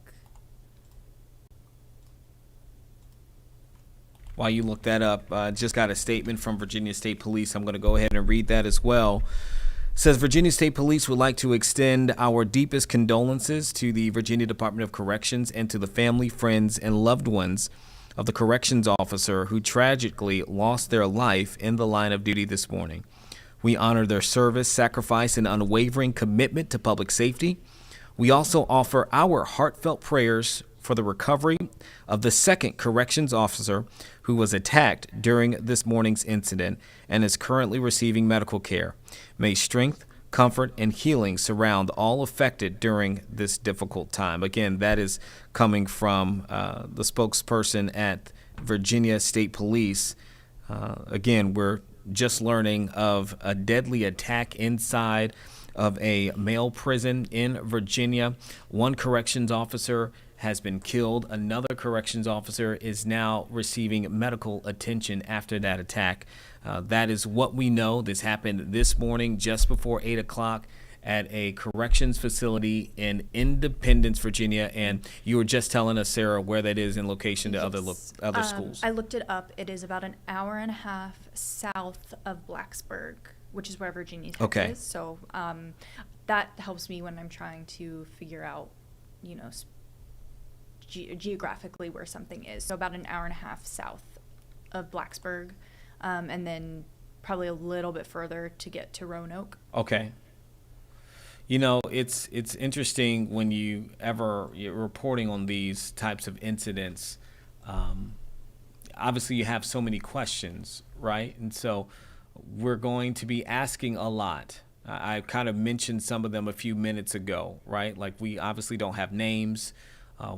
While you look that up, just got a statement from Virginia State Police. I'm going to go ahead and read that as well. It says Virginia State Police would like to extend our deepest condolences to the Virginia Department of Corrections and to the family, friends, and loved ones of the corrections officer who tragically lost their life in the line of duty this morning. We honor their service, sacrifice, and unwavering commitment to public safety. We also offer our heartfelt prayers for the recovery of the second corrections officer who was attacked during this morning's incident and is currently receiving medical care. May strength, comfort, and healing surround all affected during this difficult time. Again, that is coming from the spokesperson at Virginia State Police. Again, we're just learning of a deadly attack inside of a male prison in Virginia. One corrections officer has been killed. Another corrections officer is now receiving medical attention after that attack. That is what we know. This happened this morning just before 8 o'clock at a corrections facility in Independence, Virginia. And you were just telling us, Sarah, where that is in location to other schools. I looked it up. It is about an hour and a half south of Blacksburg, which is where Virginia Tech is. So that helps me when I'm trying to figure out, geographically where something is. So about an hour and a half south of Blacksburg, and then probably a little bit further to get to Roanoke. Okay. It's interesting when you're reporting on these types of incidents. Obviously, you have so many questions, right? And so we're going to be asking a lot. I kind of mentioned some of them a few minutes ago, right? Like, we obviously don't have names.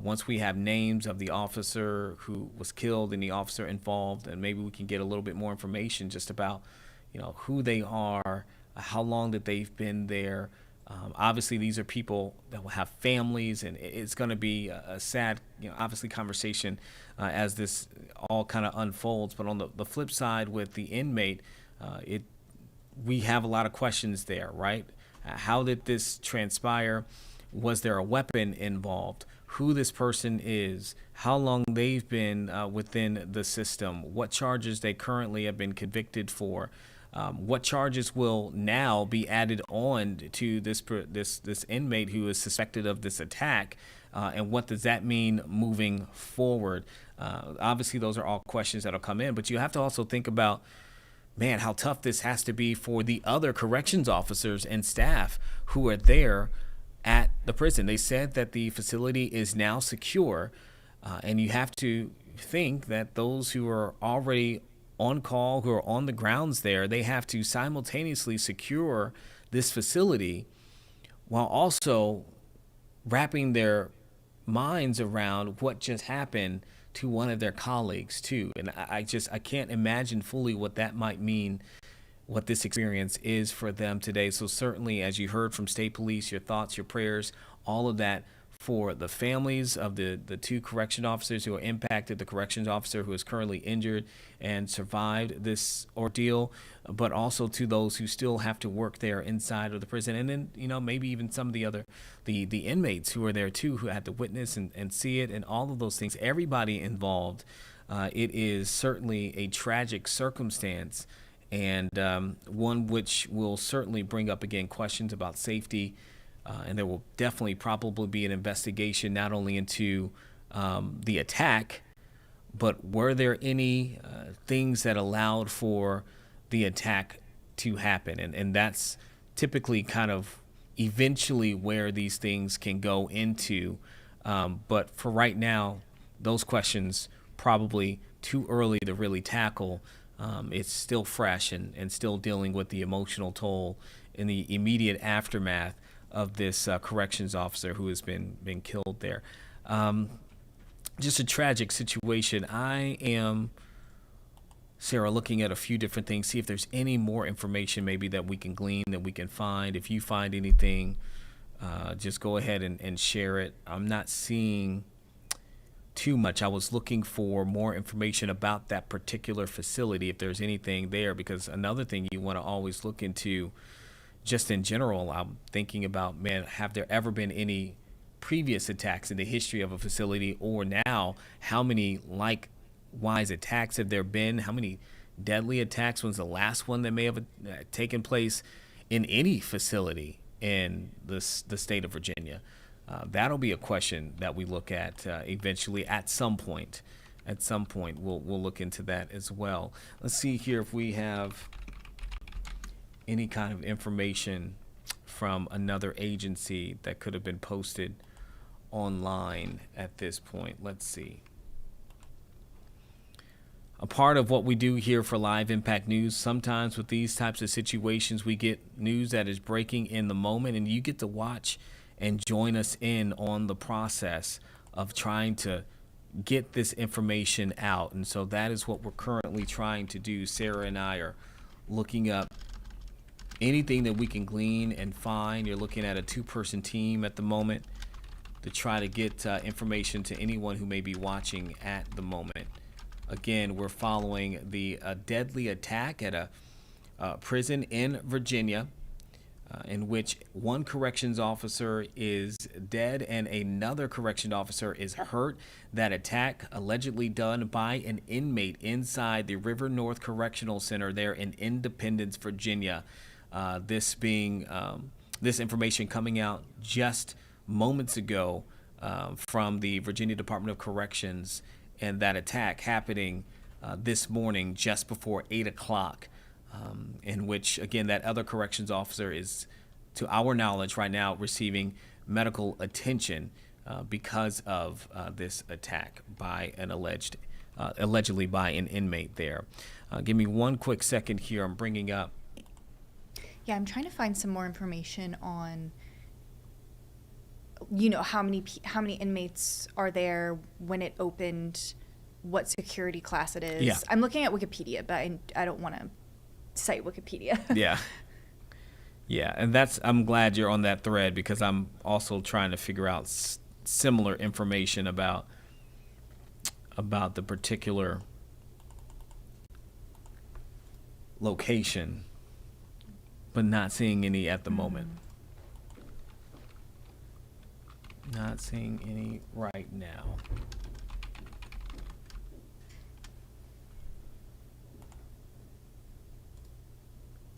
Once we have names of the officer who was killed and the officer involved, and maybe we can get a little bit more information just about, who they are, how long that they've been there. Obviously, these are people that will have families, and it's going to be a sad, obviously, conversation as this all kind of unfolds. But on the flip side, with the inmate, we have a lot of questions there, right? How did this transpire? Was there a weapon involved? Who this person is, how long they've been within the system, what charges they currently have been convicted for, what charges will now be added on to this inmate who is suspected of this attack, and what does that mean moving forward? Obviously, those are all questions that'll come in, but you have to also think about, man, how tough this has to be for the other corrections officers and staff who are there at the prison. They said that the facility is now secure, and you have to think that those who are already on call, who are on the grounds there, they have to simultaneously secure this facility while also wrapping their minds around what just happened to one of their colleagues too. And I can't imagine fully what that might mean, what this experience is for them today. So certainly, as you heard from State Police, your thoughts, your prayers, all of that for the families of the two correction officers who are impacted, the corrections officer who is currently injured and survived this ordeal, but also to those who still have to work there inside of the prison. And then, maybe even some of the inmates who are there too, who had to witness and see it, and all of those things, everybody involved. It is certainly a tragic circumstance. and one which will certainly bring up, again, questions about safety. And there will definitely probably be an investigation not only into the attack, but were there any things that allowed for the attack to happen? And that's typically kind of eventually where these things can go into. But for right now, those questions probably too early to really tackle. It's still fresh and still dealing with the emotional toll in the immediate aftermath of this corrections officer who has been killed there. Just a tragic situation. I am, Sarah, looking at a few different things, see if there's any more information maybe that we can glean, that we can find. If you find anything, just go ahead and share it. I'm not seeing too much. I was looking for more information about that particular facility, if there's anything there, because another thing you want to always look into, just in general, I'm thinking about, man, have there ever been any previous attacks in the history of a facility, or now how many likewise attacks have there been? How many deadly attacks? When's the last one that may have taken place in any facility in the state of Virginia? That'll be a question that we look at eventually at some point. At some point, we'll look into that as well. Let's see here if we have any kind of information from another agency that could have been posted online at this point. Let's see. A part of what we do here for Live Impact News, sometimes with these types of situations, we get news that is breaking in the moment, and you get to watch and join us in on the process of trying to get this information out. And so that is what we're currently trying to do. Sarah and I are looking up anything that we can glean and find. You're looking at a 2-person team at the moment to try to get information to anyone who may be watching at the moment. Again, we're following the deadly attack at a prison in Virginia, in which one corrections officer is dead and another correction officer is hurt. That attack allegedly done by an inmate inside the River North Correctional Center there in Independence, Virginia. This information coming out just moments ago from the Virginia Department of Corrections, and that attack happening this morning just before 8 o'clock, in which, again, that other corrections officer is, to our knowledge right now, receiving medical attention because of this attack by an allegedly by an inmate there. Give me one quick second here. I'm bringing up. Yeah, I'm trying to find some more information on, how many inmates are there, when it opened, what security class it is. Yeah. I'm looking at Wikipedia, but I don't want to cite Wikipedia. Yeah, and I'm glad you're on that thread, because I'm also trying to figure out similar information about the particular location, but not seeing any at the moment. Not seeing any right now.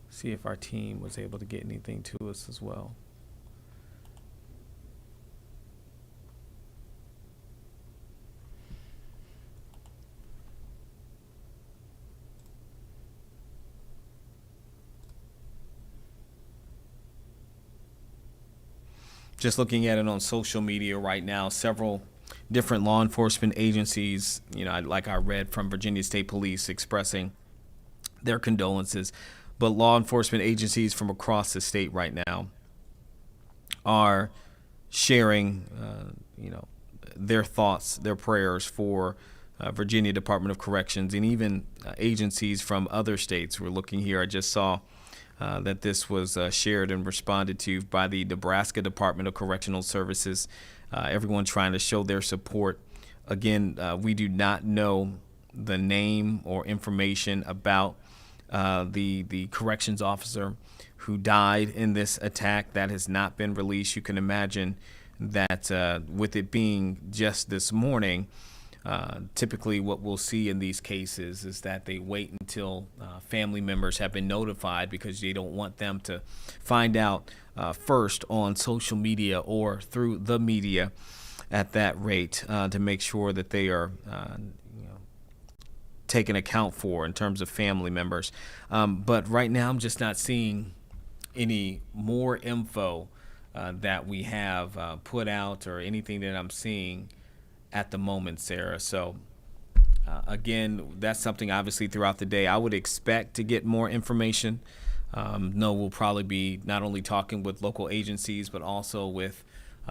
See if our team was able to get anything to us as well. Just looking at it on social media right now, several different law enforcement agencies, like I read from Virginia State Police expressing their condolences, but law enforcement agencies from across the state right now are sharing, their thoughts, their prayers for Virginia Department of Corrections, and even agencies from other states. We're looking here. I just saw that this was shared and responded to by the Nebraska Department of Correctional Services. Everyone trying to show their support. Again, we do not know the name or information about the corrections officer who died in this attack. That has not been released. You can imagine that with it being just this morning, Typically what we'll see in these cases is that they wait until family members have been notified because they don't want them to find out first on social media or through the media at that rate, to make sure that they are taken account for in terms of family members. But right now I'm just not seeing any more info that we have put out or anything that I'm seeing at the moment, Sarah. So again, that's something obviously throughout the day I would expect to get more information. No, we'll probably be not only talking with local agencies, but also with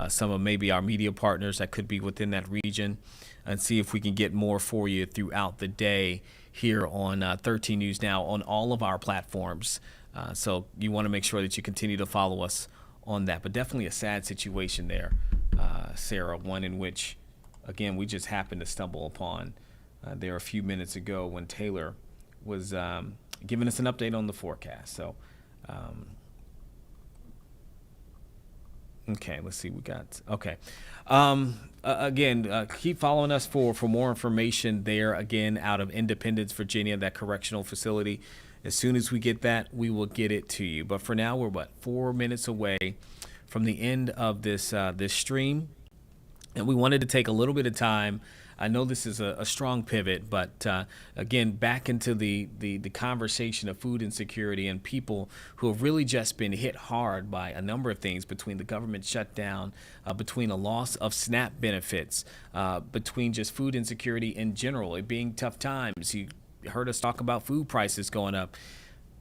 some of maybe our media partners that could be within that region, and see if we can get more for you throughout the day here on 13 News Now on all of our platforms. So you want to make sure that you continue to follow us on that. But definitely a sad situation there, Sarah, one in which, again, we just happened to stumble upon there a few minutes ago when Taylor was giving us an update on the forecast. So, okay, let's see. We got, okay. Again, keep following us for more information there, again, out of Independence, Virginia, that correctional facility. As soon as we get that, we will get it to you. But for now, we're, 4 minutes away from the end of this stream. And we wanted to take a little bit of time. I know this is a strong pivot, but again, back into the conversation of food insecurity and people who have really just been hit hard by a number of things, between the government shutdown, between a loss of SNAP benefits, between just food insecurity in general, it being tough times. You heard us talk about food prices going up.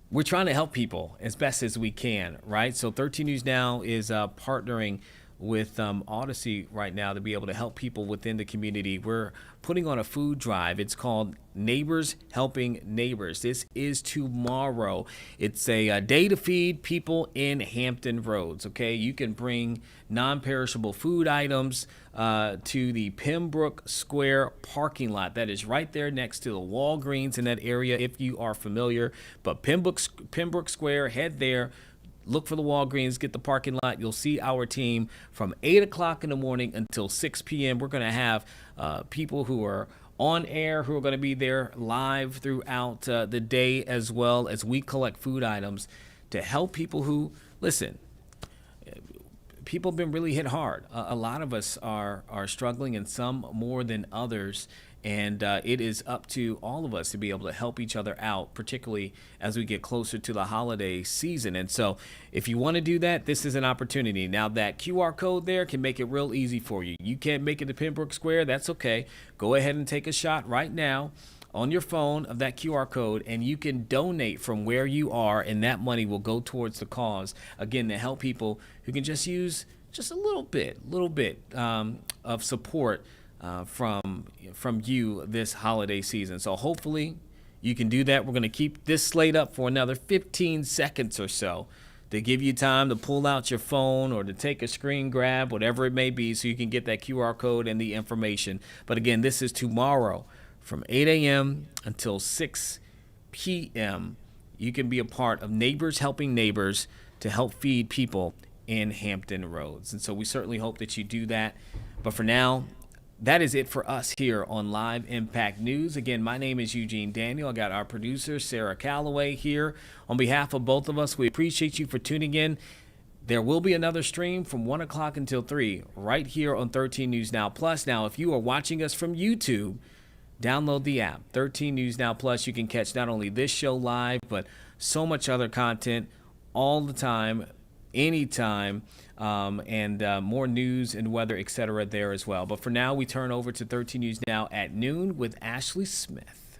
We're trying to help people as best as we can, right? So 13 News Now is partnering with Odyssey right now to be able to help people within the community. We're putting on a food drive. It's called Neighbors Helping Neighbors. This is tomorrow. It's a day to feed people in Hampton Roads, okay? You can bring non-perishable food items to the Pembroke Square parking lot. That is right there next to the Walgreens in that area, if you are familiar. But Pembroke Square, head there. Look for the Walgreens, get the parking lot. You'll see our team from 8 o'clock in the morning until 6 p.m. We're going to have people who are on air, who are going to be there live throughout the day, as well as we collect food items to help people who, listen, people have been really hit hard. A lot of us are struggling, and some more than others. And it is up to all of us to be able to help each other out, particularly as we get closer to the holiday season. And so if you want to do that, this is an opportunity. Now, that QR code there can make it real easy for you. You can't make it to Pembroke Square. That's okay. Go ahead and take a shot right now on your phone of that QR code, and you can donate from where you are, and that money will go towards the cause, again, to help people who can just use just a little bit of support from you this holiday season. So hopefully you can do that. We're going to keep this slate up for another 15 seconds or so to give you time to pull out your phone or to take a screen grab, whatever it may be, so you can get that QR code and the information. But again, this is tomorrow from 8 a.m. until 6 p.m. You can be a part of Neighbors Helping Neighbors to help feed people in Hampton Roads. And so we certainly hope that you do that. But for now, that is it for us here on Live Impact News. Again, my name is Eugene Daniel. I got our producer, Sarah Calloway, here. On behalf of both of us, we appreciate you for tuning in. There will be another stream from 1 o'clock until 3 right here on 13 News Now Plus. Now, if you are watching us from YouTube, download the app, 13 News Now Plus. You can catch not only this show live, but so much other content all the time, anytime, and more news and weather, etc. there as well. But for now, we turn over to 13 News Now at noon with Ashley Smith.